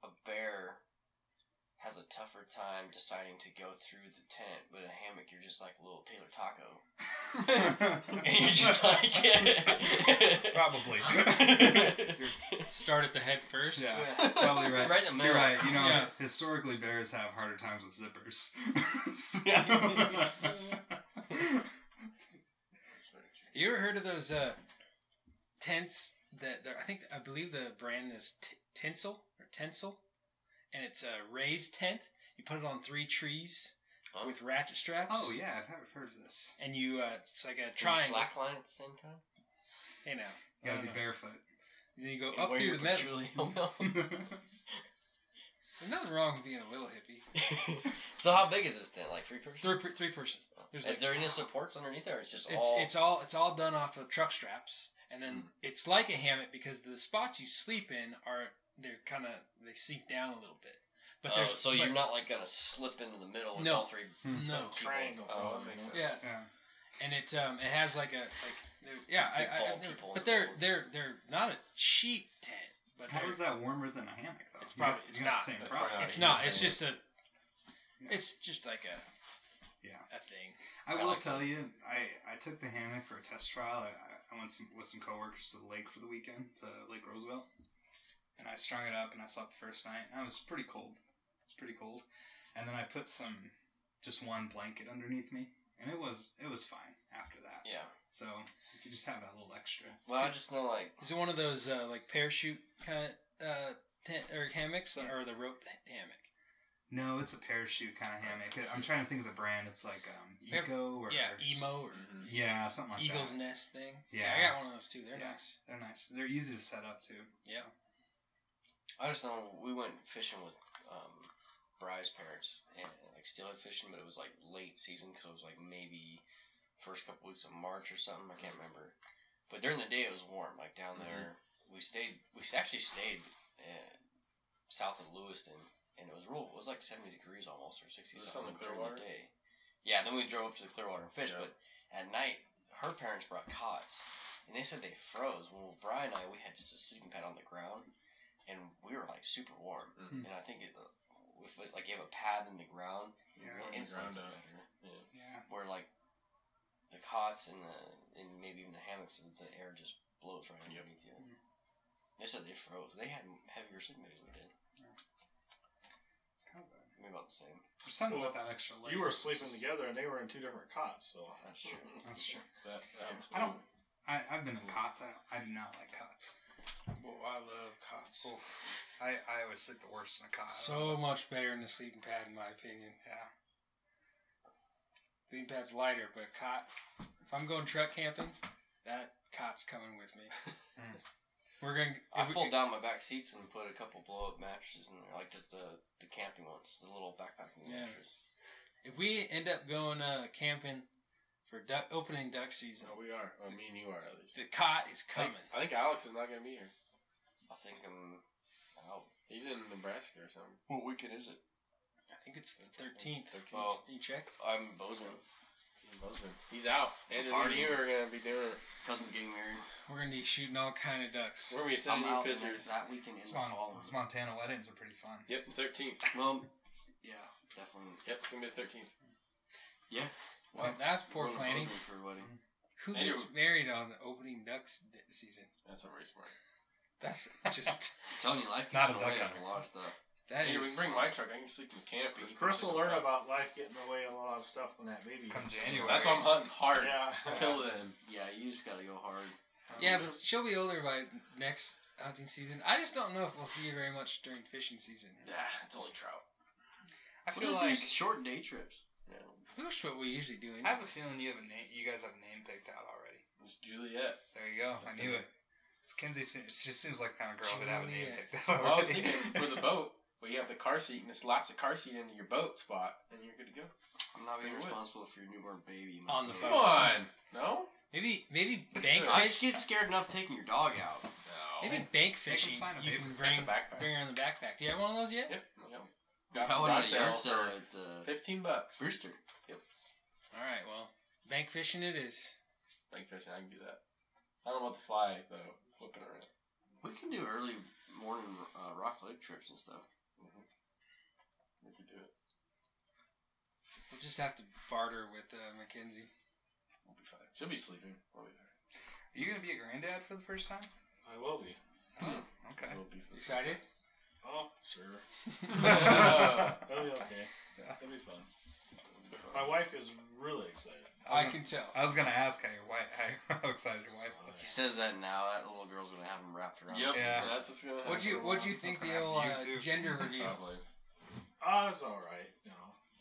a bear has a tougher time deciding to go through the tent, but a hammock, you're just like a little Taylor Taco. And you're just like... Probably. Start at the head first. Yeah, probably right. Right in the You're middle. right. You know, Yeah. historically, bears have harder times with zippers. You ever heard of those tents that I believe the brand is Tinsel, and it's a raised tent. You put it on 3 trees Oh. with ratchet straps. Oh yeah, I've never heard of this. And you it's like a Can you triangle. slackline at the same time? Hey now. You gotta I be don't know. barefoot. And then you go And up wear through your the middle. patchouli helmet. There's nothing wrong with being a little hippie. So how big is this tent? Like 3 person? Three person. There's Is there any supports underneath there? Or it's just It's all... it's all done off of truck straps, and then it's like a hammock because the spots you sleep in they sink down a little bit. But Oh, so you're not like gonna slip into the middle with No. all 3 no. people? Triangle. Oh, that makes sense. Yeah, Yeah. and it has like a yeah Big bald I've never- people but on the they're not a cheap tent, but How they're- is that warmer than a hammock though? It's probably- You it's got not. the same That's problem. probably it's not not. It's Yeah. just a. It's just like a. Yeah. a thing. I I will like tell that. you, I took the hammock for a test trial. I went with some coworkers to the lake for the weekend, to Lake Roosevelt. And I strung it up and I slept the first night. And I was pretty cold. It was pretty cold. And then I put just one blanket underneath me. And it was fine after that. Yeah. So you could just have that little extra. Well, I just know like Is it one of those like parachute kind of tent or hammocks or the rope hammock? No, it's a parachute kind of hammock. I'm trying to think of the brand. It's like Eco or Emo or yeah, something like Eagle's that. Nest thing. Yeah. I got one of those too. They're Yeah. nice. They're nice. They're easy to set up too. Yeah. I just know we went fishing with Bry's parents and like steelhead fishing, but it was like late season because it was like maybe first couple weeks of March or something. I can't remember. But during the day it was warm. Like down there, we actually stayed south of Lewiston, and it was like 70 degrees almost or 60 Is this something on the during Clearwater? the day. Yeah, then we drove up to the Clearwater and fished. Yeah. But at night, her parents brought cots, and they said they froze. Well, Brian and I, we had just a sleeping pad on the ground, and we were like super warm. Mhm. And I think if like you have a pad in the ground, Yeah. it Warm the insulates it ground up. better. Yeah. Where like the cots and maybe even the hammocks, the air just blows right underneath you. They said they froze. They had heavier sleeping bags than we did. It's kind of Maybe about the same. there's something Well, about that extra layer. You were It's sleeping just- together, and they were in two different cots. So That's true. That's true. That happens. I don't. I've been in cots. I do not like cots. Well, I love cots. I always sleep the worst in a cot. So much better than the sleeping pad, in my opinion. Yeah. Sleeping pad's lighter, but a cot. If I'm going truck camping, that cot's coming with me. We're gonna. I fold down my back seats and put a couple blow up mattresses in there, like just the camping ones, the little backpacking Yeah. mattresses. If we end up going camping for opening duck season, No, we are. I mean, you are at least. the cot is coming. I think Alex is not going to be here. I think I'm out. He's in Nebraska or something. What weekend is it? I think it's the 13th. 13th. Oh, You check? I'm in Bozeman. He's in Bozeman. He's out. Andrew and Party. you are going to be doing it. Cousin's getting married. We're gonna be shooting all kind of ducks. We're going to be I'm sending you out pictures. that weekend in the fall. Those Montana weddings are pretty fun. Yep, 13th. Well, yeah, definitely. Yep, it's going to be the 13th. Yeah. Well, that's poor Going to planning. Bozeman for a wedding. Who Andrew- gets married on the opening ducks season? That's not very smart. That's just I'm telling you, life Not gets a in the way duck of a hunter. lot of stuff. that Andrew, we is. can bring my truck. I can sleep in the canopy. You can Chris sleep will in the learn truck. about life getting away a lot of stuff when that baby Come comes. January. That's why I'm hunting hard. Yeah. Until then. Yeah, you just gotta go hard. Yeah, but she'll be older by next hunting season. I just don't know if we'll see you very much during fishing season. Yeah, it's only trout. I We'll feel just like do short day trips. Yeah. That's what we usually do. I have a feeling you guys have a name picked out already. It's Juliet. There you go. That's I knew it. it. Kinsey she just seems like the kind of girl that have a name Juliet. picked out Well, I was already. thinking for the boat, where you have the car seat and it slaps the car seat into your boat spot, and you're good to go. I'm not being Bring it with. responsible for your newborn baby. On the Come boat. on. No? Maybe bank I fish. just get scared enough taking your dog out. No. Maybe bank Make fishing. them sign a You paper. can Bring bring the backpack. bring her in the backpack. Do you have one of those yet? Yep. Got one at a garage yard sale sale for at $15. Brewster. All right. Well, bank fishing it is. Bank fishing, I can do that. I don't know about the fly, though. Whipping around. We can do early morning rock lake trips and stuff. We could do it. We'll just have to barter with Mackenzie. We'll be fine. She'll be sleeping. We'll be fine. Are you gonna be a granddad for the first time? I will be. Oh, okay. We'll be fine. Excited? Oh, sure. Yeah. It'll be okay. Yeah. It'll be fun. My wife is really excited. I can tell. I was gonna ask how excited your wife was. She says that now. That little girl's gonna have him wrapped around. Yep. Yeah. That's what's gonna happen. What'd you think That's the gonna old happen to you, too. gender reveal? Probably. It's all right. You know.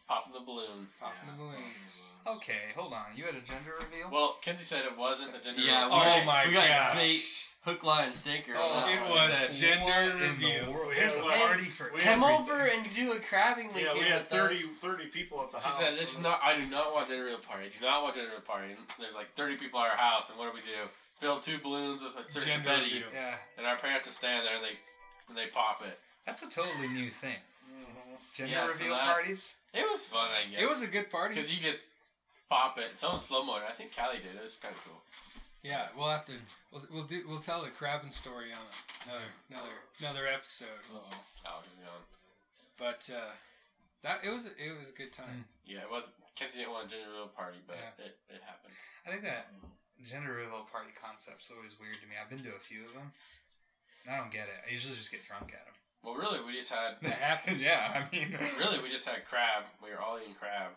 Popping the balloon. Popping the balloons. Okay, hold on. You had a gender reveal? Well, Kenzie said it wasn't a gender. Yeah, reveal. Oh my we got gosh. bait, hook, line, and sinker. Oh, on that it one. was She said, gender What in reveal. the world? We There's had, a like, party for we Come everything. over and do a crabbing Yeah, weekend we had with 30 people at the She house. said, "This is not. I do not want gender reveal party. I do not want gender reveal party." And there's like 30 people at our house, and what do? Fill 2 balloons with a certain Gender confetti, reveal. Yeah, and our parents are standing there, and they pop it. that's a totally new thing. Gender Yeah, so reveal that- parties? It was fun, I guess. It was a good party. because you just pop it. Someone slow mo it. I think Callie did. It was kind of cool. Yeah, we'll have to. We'll tell the crabbing story on another episode. Uh-oh. Alex is gone. But It was a good time. Yeah, it was. Kenzie didn't want a gender reveal party, but Yeah. it happened. I think that gender reveal party concept's always weird to me. I've been to a few of them. And I don't get it. I usually just get drunk at them. Well, really, we just had. That happens. Yeah, I mean. Really, we just had crab. We were all eating crab,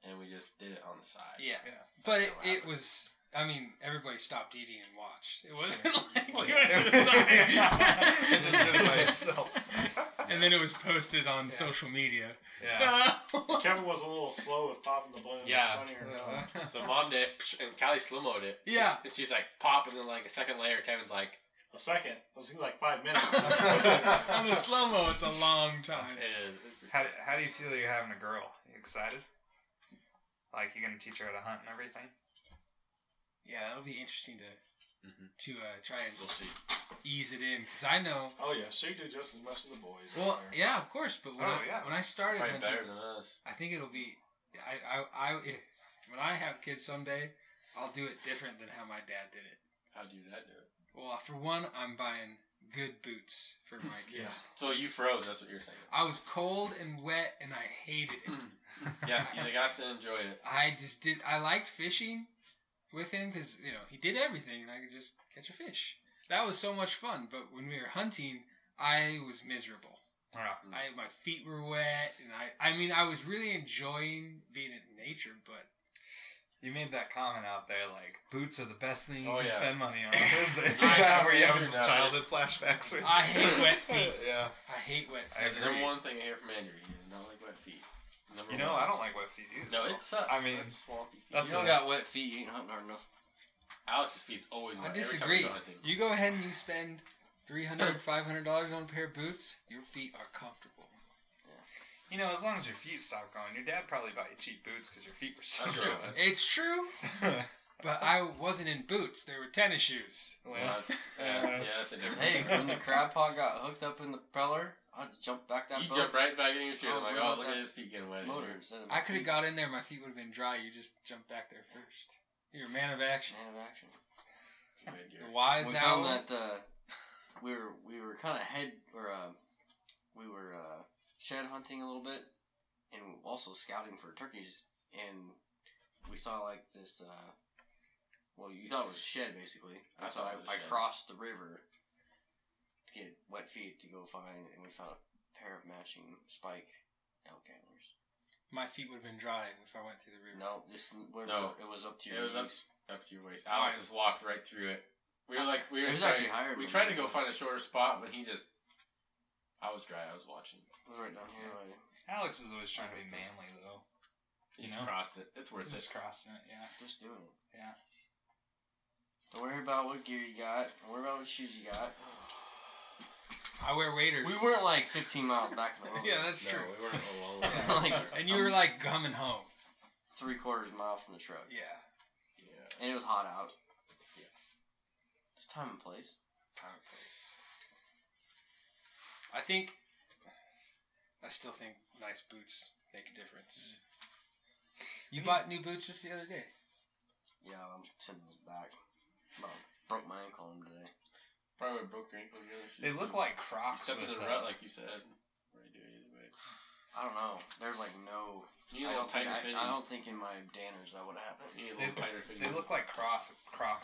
and we just did it on the side. Yeah. Yeah. But That's what it happened. was. I mean, everybody stopped eating and watched. It wasn't like Well, you yeah. went to the side. Just did it by yourself. And then it was posted on social media. Yeah. Kevin was a little slow with popping the balloons. Yeah. It's funnier now. So mom did, and Callie slow-moed it. Yeah. And she's like, pop, and then like a second later, Kevin's like, A second. It was like 5 minutes. On the slow mo, it's a long time. it is. It's pretty How do you feel you're having a girl? You excited? Like you're gonna teach her how to hunt and everything? Yeah, that'll be interesting to Mhm. try and We'll see. ease it in because I know. Oh yeah, she do just as much as the boys. Well, out there. yeah, of course. But when, Oh, yeah. when I started Probably hunting, better than us. I think it'll be. When I have kids someday, I'll do it different than how my dad did it. How do that do it? Well, for one, I'm buying good boots for my kid. Yeah. So you froze, that's what you're saying. I was cold and wet, and I hated it. Yeah, you got to enjoy it. I just did. I liked fishing with him because he did everything, and I could just catch a fish. That was so much fun. But when we were hunting, I was miserable. Yeah. My feet were wet, and I was really enjoying being in nature, but You made that comment out there, like boots are the best thing you Oh, can yeah. spend money on. Is I that know, where you having some no, childhood flashbacks? With? I hate wet feet. Yeah. I hate wet I feet. That's the agree. number one thing I hear from Andrew. He does not like wet feet. Number You know, one. I don't like wet feet either. No, so. it sucks. I mean, That's swampy feet. that's You don't a- got wet feet, you ain't hunting hard enough. Alex's feet's always I wet. Every time disagree. we go hunting. You go ahead and you spend $300, $500 on a pair of boots. Your feet are comfortable. You know, as long as your feet stop growing, your dad probably bought you cheap boots because your feet were so That's true. growing. It's true, but I wasn't in boots. They were tennis shoes. Well, Yeah, that's a different Hey, when the crab pot got hooked up in the propeller, I just jumped back that You boat. jump right back in your shoes. I I'm was like, worried oh, about look at that his feet getting wet. in motor here. instead of I my could have feet. got in there. My feet would have been dry. You just jumped back there first. You're a man of action. Man of action. Good, The you're- wise We found owl. that we were kind of shed hunting a little bit, and also scouting for turkeys, and we saw like this. Well, you thought it was a shed basically. I So thought it was a I shed. crossed the river to get wet feet to go find, and we found a pair of matching spike elk antlers. My feet would have been dry if I went through the river. No, No. it was up to It your was up, knees. up to your waist. Alex just walked right through it. We were like, It was actually higher We than tried to that. go find a shorter spot, but he just. I was dry. I was watching. It was right down here. Like, Alex is always trying to be manly, though. He You just know? crossed it. It's worth it. Just crossing it, yeah. just doing it. Yeah. Don't worry about what gear you got. Don't worry about what shoes you got. I wear waders. We weren't like 15 miles back in the road. Yeah, that's No, true. we weren't a long way. Yeah, like- and you were like coming home. 3/4 mile from the truck. Yeah. Yeah. And it was hot out. Yeah. It's time and place. Time and place. I still think nice boots make a difference. You bought new boots just the other day. Yeah, I'm sending those back. Well, broke my ankle on them today. Probably broke your ankle together. They look like You Crocs stepped with in the rut, like you said. What do you do either way? I don't know. There's like no. You need I a little don't think tighter fitting. I don't think in my Danners that would happen. You need a little tighter fitting. They look like Crocs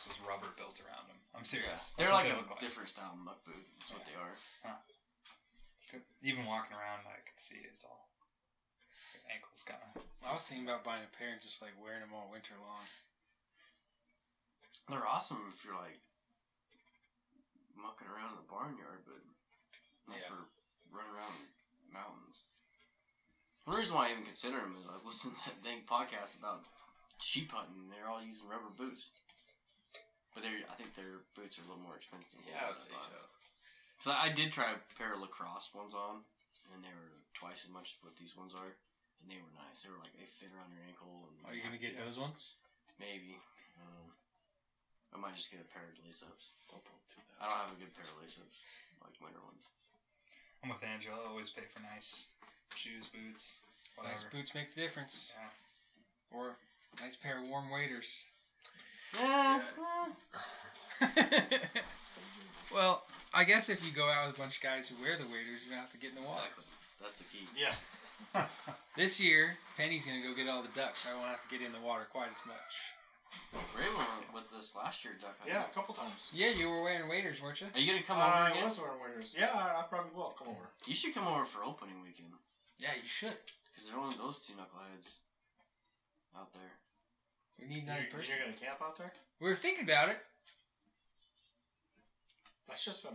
with rubber built around them. I'm serious. They're That's what like they a look like. different style muck boot. That's what they are. Even walking around, I can see it's all. Your ankles kind of. I was thinking about buying a pair and just like wearing them all winter long. They're awesome if you're like mucking around in the barnyard, but not Yeah. for running around in mountains. The reason why I even consider them is I was listening to that dang podcast about sheep hunting. And they're all using rubber boots, but I think their boots are a little more expensive. than Yeah, I the would ones say bought. so. So I did try a pair of lacrosse ones on, and they were twice as much as what these ones are, and they were nice. They were like they fit around your ankle. And Are you gonna get those ones? Maybe. I might just get a pair of lace-ups. Don't pull 2,000. I don't have a good pair of lace-ups, like winter ones. I'm with Angela. I always pay for nice shoes, boots, whatever. Nice boots make the difference. Yeah. Or a nice pair of warm waders. Yeah. Well, I guess if you go out with a bunch of guys who wear the waders, you don't have to get in the water. Exactly. That's the key. Yeah. This year, Penny's gonna go get all the ducks. I won't have to get in the water quite as much. Ray went with this last year duck hunting. Yeah, a couple times. Yeah, you were wearing waders, weren't you? Are you gonna come over I again? was wearing waders. Yeah, I probably will come over. You should come over for opening weekend. Yeah, you should. Because there's only those two knuckleheads out there. We need another You're person. gonna camp out there? We were thinking about it. That's just in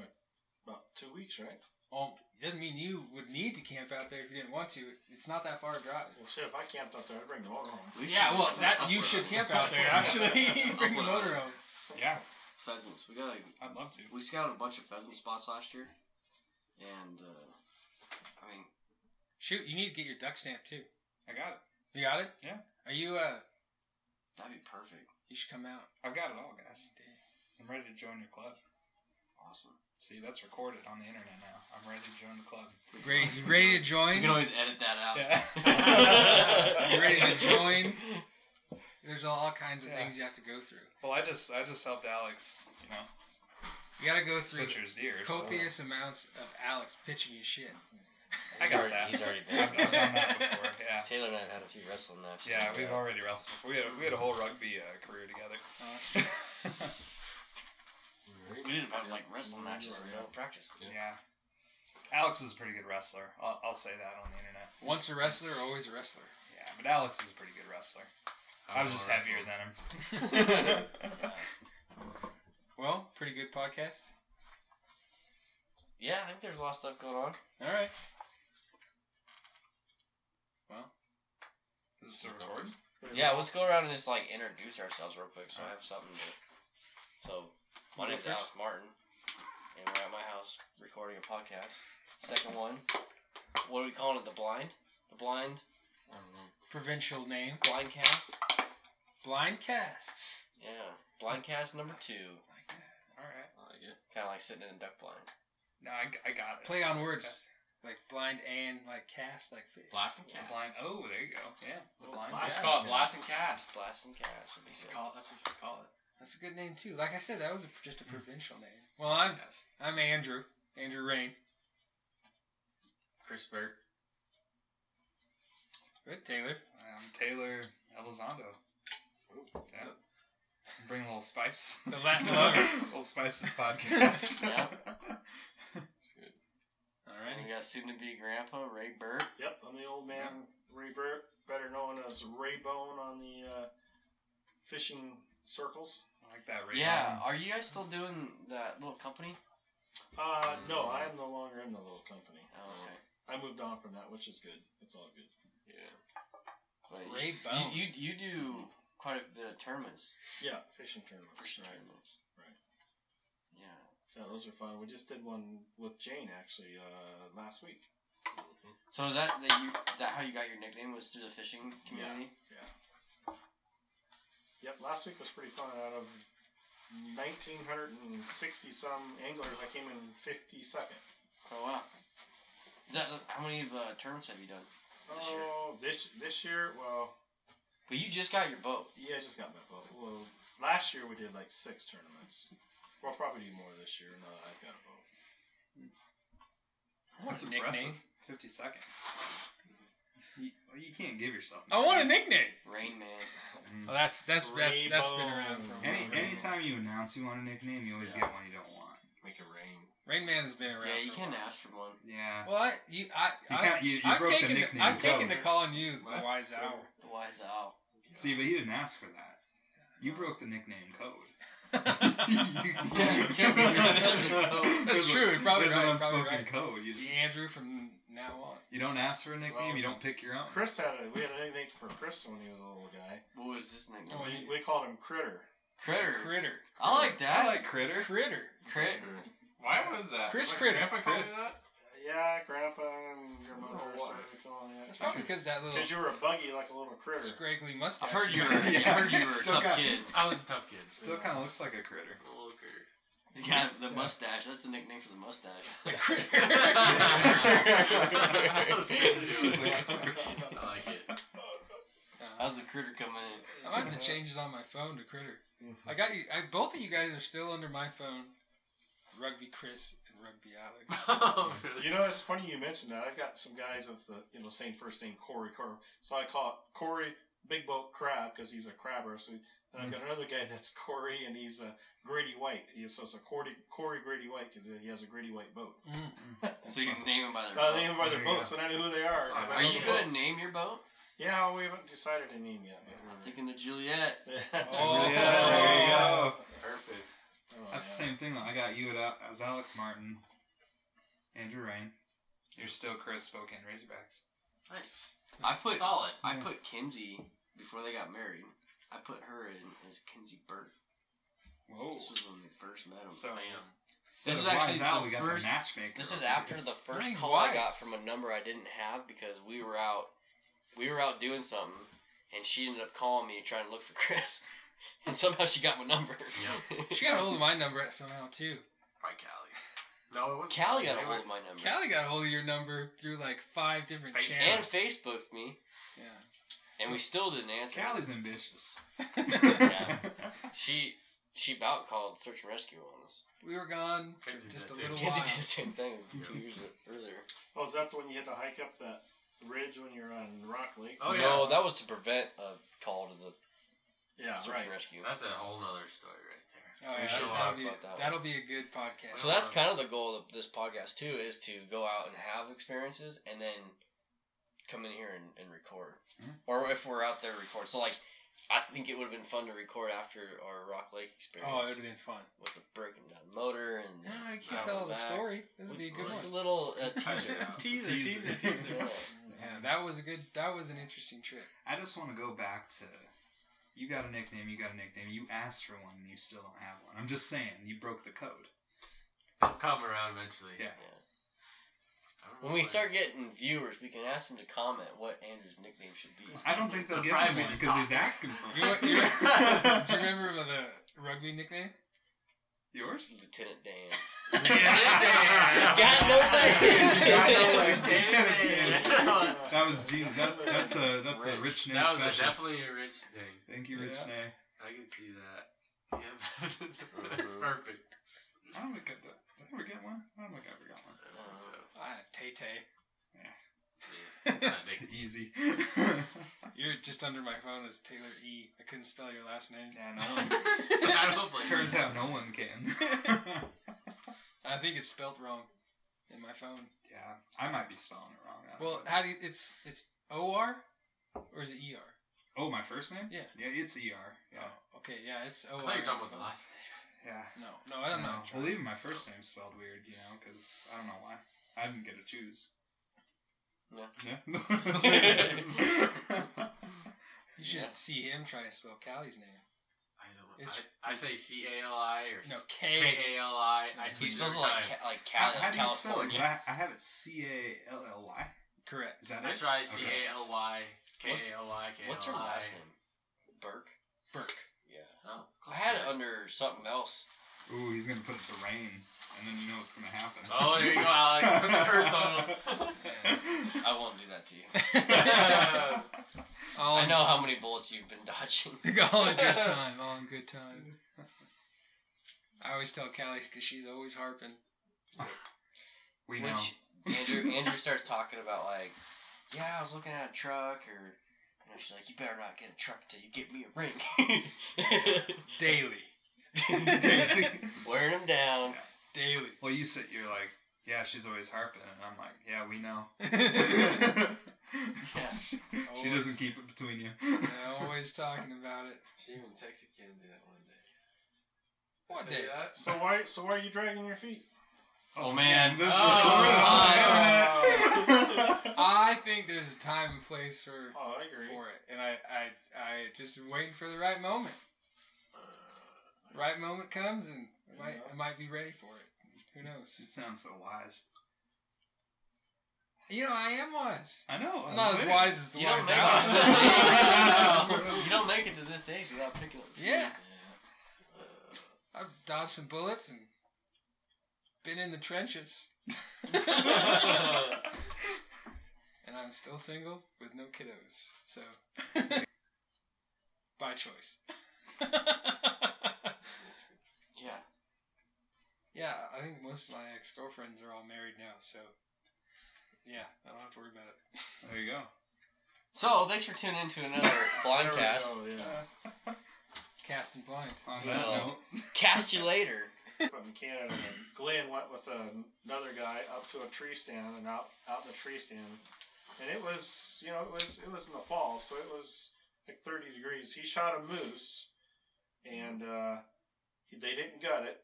about 2 weeks, right? Oh, doesn't mean you would need to camp out there if you didn't want to. It's not that far a drive. Well, shit, if I camped out there, I'd bring the motorhome. We Yeah, should well, do that some you upper- should camp out there. Actually, bring the motor home. Yeah, Pheasants. We got I'd love to. we scouted a bunch of pheasant spots last year, and I mean, Shoot, you need to get your duck stamp too. I got it. You got it? Yeah. Are you? that'd be perfect. You should come out. I've got it all, guys. I'm ready to join your club. Awesome. See, that's recorded on the internet now. I'm ready to join the club. Ready to We join? can always edit that out. Yeah. You ready to join? There's all kinds of Yeah. things you have to go through. Well, I just helped Alex, You got to go through butcher his deer. so- copious amounts of Alex pitching you shit. I got that. He's already I've been. done that before. Yeah. Taylor and I have had a few wrestling matches. Yeah, like we've that. already wrestled before. We had a whole rugby career together. We didn't have like wrestling matches or practice. Yeah. Alex is a pretty good wrestler. I'll say that on the internet. Once a wrestler, always a wrestler. Yeah, but Alex is a pretty good wrestler. I was just heavier than him. Well, pretty good podcast. Yeah, I think there's a lot of stuff going on. All right. Well, Is this still recording? Yeah, let's go around and just like introduce ourselves real quick, so I have something to. So, my name's Alex Martin, and we're at my house recording a podcast. Second one, what are we calling it? The blind? The blind? I don't know. provincial name. Blindcast? Blindcast. Yeah, Blindcast number 2. Like that. All right. I like it. Kind of like sitting in a duck blind. No, I got it. Play on words. Like blind and like cast, like fish. Blast and The cast. blind. Oh, there you go. Yeah. The blind. Let's Blast call and it blast and cast. Blast and cast would be That's good. what you should call it. That's a good name too. Like I said, that was just a provincial name. Well, I'm Andrew. Andrew Rain. Chris Burke. Good, Taylor. I'm Taylor Elizondo. Yeah. Bring a little spice. The Latin a lover. little spice to the podcast. Yeah. All And we right. got soon to be Grandpa Ray Burke. Yep, I'm the old man, Ray Burke, better known as Ray Bone on the fishing circles. I like that. Ray Yeah. Bone. Are you guys still doing that little company? No, I am no longer in the little company. Oh, okay. I moved on from that, which is good. It's all good. Yeah. But Ray Bone. you do quite a bit of tournaments. Yeah, fishing tournaments. Fishing Right. tournaments. Right. Yeah. Yeah, those are fun. We just did one with Jane actually last week. So is that how you got your nickname, was through the fishing community? Yep, last week was pretty fun. Out of 1,960 some anglers, I came in 52nd. Oh wow. Is that how many tournaments have you done this year? Oh, this year, well, But you just got your boat. yeah, I just got my boat. Well, last year we did like 6 tournaments. We'll probably do more this year now that I've got a boat. That's Nickname. impressive. 52nd. You can't give yourself. I want a nickname. Rain Man. Well, that's been Ray around Bone. for a while. Anytime you announce you want a nickname, you always get one you don't want. Make it rain. Rain Man has been around. Yeah, you for a can't while. ask for one. Yeah. Well, You I've broke the taken nickname I've taken code. to calling you the What? Wise Owl. The Wise Owl. See, but you didn't ask for that. You broke the nickname code. That's There's true. You're probably there's right. an Probably unspoken right. code. You just Andrew from now on. you don't ask for a nickname. Well, you don't pick your own. Chris we had a nickname for Chris when he was a little guy. What was his nickname? Oh, We called him Critter. Critter. Critter. I like that. I like Critter. Critter. Critter. Why was that? Chris Like, Critter. Grandpa called you that? Yeah, Grandpa and your mother Oh, started calling it. It's probably because that little Because you were a buggy like a little critter. scraggly mustache. I've heard you were. Yeah. I heard you were a Still tough got- kid. I was a tough kid. Still kind of looks like a critter. A little critter. Yeah, the mustache. That's the nickname for the mustache. The critter. I like it. How's the critter coming in? I might have to change it on my phone to Critter. I got you. Both of you guys are still under my phone. Rugby Chris and Rugby Alex. Oh, really? You know, it's funny you mentioned that. I've got some guys with the same first name, Corey. So I call it Corey Big Boat Crab because he's a crabber. So, and I've got another guy that's Corey, and he's a Grady White. So it's a Corey Grady White because he has a Grady White boat. So you can name them by their I boat. name them by their There you boats, and I know who they are. 'cause I Are know you the gonna boats. name your boat? Yeah, we haven't decided a name yet. I'm thinking the Juliet. Oh. Yeah, there you go. Perfect. That's the same thing though. I got you as Alex Martin, Andrew Rain. You're still Chris Spokane Razorbacks. Nice. I put Solid. I put Kinsey before they got married. I put her in as Kinsey Burt. Whoa. This was when we first met him. So Bam. instead This of is actually Wise Out, the we got first- the matchmaker. This is over after here. the first Dang, call I Wise. got from a number I didn't have because we were out doing something, and she ended up calling me trying to look for Chris, and somehow she got my number. She got a hold of my number somehow too. Probably Callie. No, it wasn't. Callie got a They hold were- of my number. Callie got a hold of your number through like 5 different Facebook. And channels. Facebooked me, Yeah. and we still didn't answer. Callie's ambitious. Yeah. She about called search and rescue on us. We were gone for Kinsey just a did little too. Kinsey while. did the same thing a few years earlier. Oh, is that the one you had to hike up that ridge when you're on Rock Lake? Oh, yeah. No, that was to prevent a call to the Yeah, search right. and rescue. That's a whole nother story right there. Oh, We yeah, should that'll talk be, about that one. that'll be a good podcast. So that's kind of the goal of this podcast too, is to go out and have experiences and then come in here and record. Mhm. Or if we're out there record. So like, I think it would have been fun to record after our Rock Lake experience. Oh, it would have been fun. With the breaking down motor and No, I can't driving tell the back. story. This would be a good Just a one. little Cut teaser. it out. Teaser. Yeah. Yeah, that was an interesting trip. I just want to go back to, you got a nickname, you asked for one, and you still don't have one. I'm just saying, you broke the code. It'll come around eventually. Yeah. I don't know When we why. start getting viewers, we can ask them to comment what Andrew's nickname should be. I don't think they'll The give him private one because he's topic. asking for You, one. do you remember the rugby nickname? Yours? Lieutenant Dan. He's got no legs. He's got no legs. Damn Lieutenant it. Dan. That was genius. That's a Rich. rich name That was special. definitely a rich name. Thank you, Rich Yeah. Nay. I can see that. Yeah, that's perfect. I don't think did I ever get one? I don't think I ever got one. Tay-Tay. I think Easy. You're just under my phone as Taylor E. I couldn't spell your last name. Yeah, no one. I don't blame Turns you. out no one can. I think it's spelled wrong in my phone. Yeah, I might be spelling it wrong. I don't Well, know. how do you, it's O-R? Or is it E-R? Oh, my first name? Yeah. Yeah, it's ER. Yeah. Oh, okay, yeah, it's I O-R. thought you were talking on about the my last Yeah. phone. No, I'm No. not trying. Well, even my first name's spelled weird, you know, because I don't know why. I didn't get to choose. No. Yeah. You should Yeah. see him try to spell Callie's name. I don't. It's- I say CALI or No, KALI. I He He switch spells it every like time. like how, Cali, how do you spell it? California. I have it CALLY. Correct. Is that I it? try Okay. CALY, KALI, What's her last name? Burke. Burke. Yeah. Oh, I had it under something else. Ooh, he's gonna put it to rain, and then you know what's gonna happen. Oh, there you go, Alex. Put the curse on him. I won't do that to you. All I know how many bullets you've been dodging. all in good time. All in good time. I always tell Callie because she's always harping. We When know. Andrew starts talking about like, yeah, I was looking at a truck, or you know, she's like, you better not get a truck until you get me a ring. Daily. Wearing them down. Daily. Well, you're like, yeah, she's always harping, and I'm like, yeah, we know. Yeah. She doesn't keep it between you. Always talking about it. She even texted Kenzie that one day. What Tell you day? that? So why are you dragging your feet? Oh man. this Oh, record's on the internet. I think there's a time and place for Oh, I agree. it, and I just waiting for the right moment. Right moment comes, and I might be ready for it. Who knows? It sounds so wise. You know, I am wise. I know. I'm not as wise as the You don't wise make out. it to this age. You don't make it to this age without picking up. Yeah. I've dodged some bullets and been in the trenches, and I'm still single with no kiddos. So, by choice. Yeah. Yeah, I think most of my ex-girlfriends are all married now, so yeah, I don't have to worry about it. There you go. So, thanks for tuning in to another blind There we cast. go, yeah. Cast and blind. On Well, that note, Cast you later. From Canada, and Glenn went with another guy up to a tree stand and out in the tree stand, and it was it was in the fall, so it was like 30 degrees. He shot a moose, and they didn't gut it,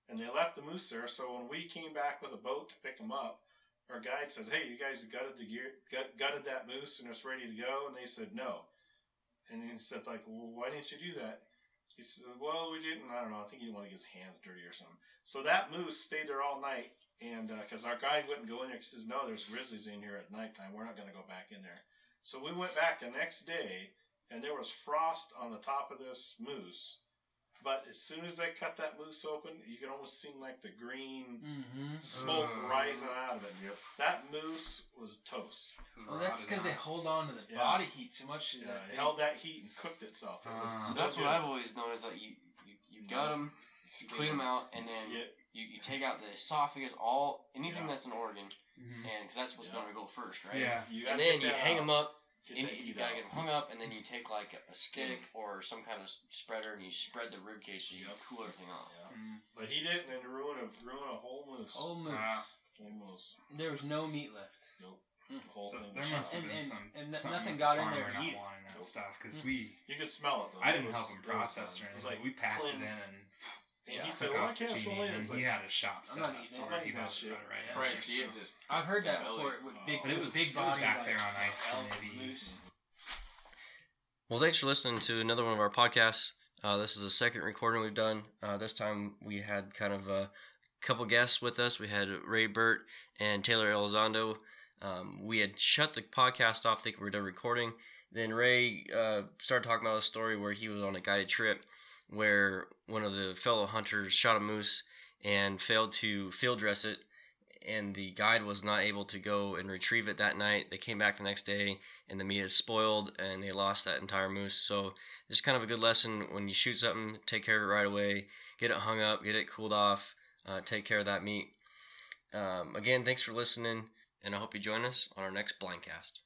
and they left the moose there. So when we came back with a boat to pick him up, our guide said, "Hey, you guys gutted that moose and it's ready to go?" And they said no, and he said like, "Well, why didn't you do that?" He said, "Well, we didn't. I don't know. I think he didn't want to get his hands dirty or something." So that moose stayed there all night, and because our guide wouldn't go in there, he says, "No, there's grizzlies in here at nighttime. We're not going to go back in there." So we went back the next day, and there was frost on the top of this moose. But as soon as they cut that moose open, you could almost see like the green smoke rising out of it. Yep. That moose was toast. Well, that's because they hold on to the Yeah. body heat so much. Yeah, That it held that heat and cooked itself. It was Ah. So so that's good. what I've always known is that you gut them, you clean them out, and then Yeah. you take out the esophagus, anything that's an organ, and because that's what's going to go first, right? yeah. You And gotta then get you that hang out. them up. Get And that you heat gotta out. get them hung up, and then you take like a stick or some kind of spreader, and you spread the rib cage so you can cool everything off. Yeah. Mm. But he didn't, and ruin a whole moose. whole moose. Whole moose. There was no meat left. Nope. The whole So thing there was must shot. have been And- some and something nothing with got the in there farmer to not eat it. wanting that Nope. stuff because You could smell it though. I It didn't was- help him it was process done. or It was anything. like We packed clean. it in and And Yeah. he took said, "Well, I off the can't feeding, smell it." and It's he like, had a shop set not up eating to it. where he Oh, was shit. right Yeah. Right, there. so you So just I've heard that Belly. before with big, But it was- big it was body back like there on ice for elk, maybe- moose. Well, thanks for listening to another one of our podcasts. This is the second recording we've done. This time we had kind of a couple guests with us. We had Ray Burt and Taylor Elizondo. We had shut the podcast off, thinking we were done recording. Then Ray started talking about a story where he was on a guided trip where one of the fellow hunters shot a moose and failed to field dress it, and the guide was not able to go and retrieve it that night. They came back the next day, and the meat is spoiled, and they lost that entire moose. So it's kind of a good lesson. When you shoot something, take care of it right away. Get it hung up, get it cooled off, take care of that meat. Again, thanks for listening, and I hope you join us on our next Blindcast.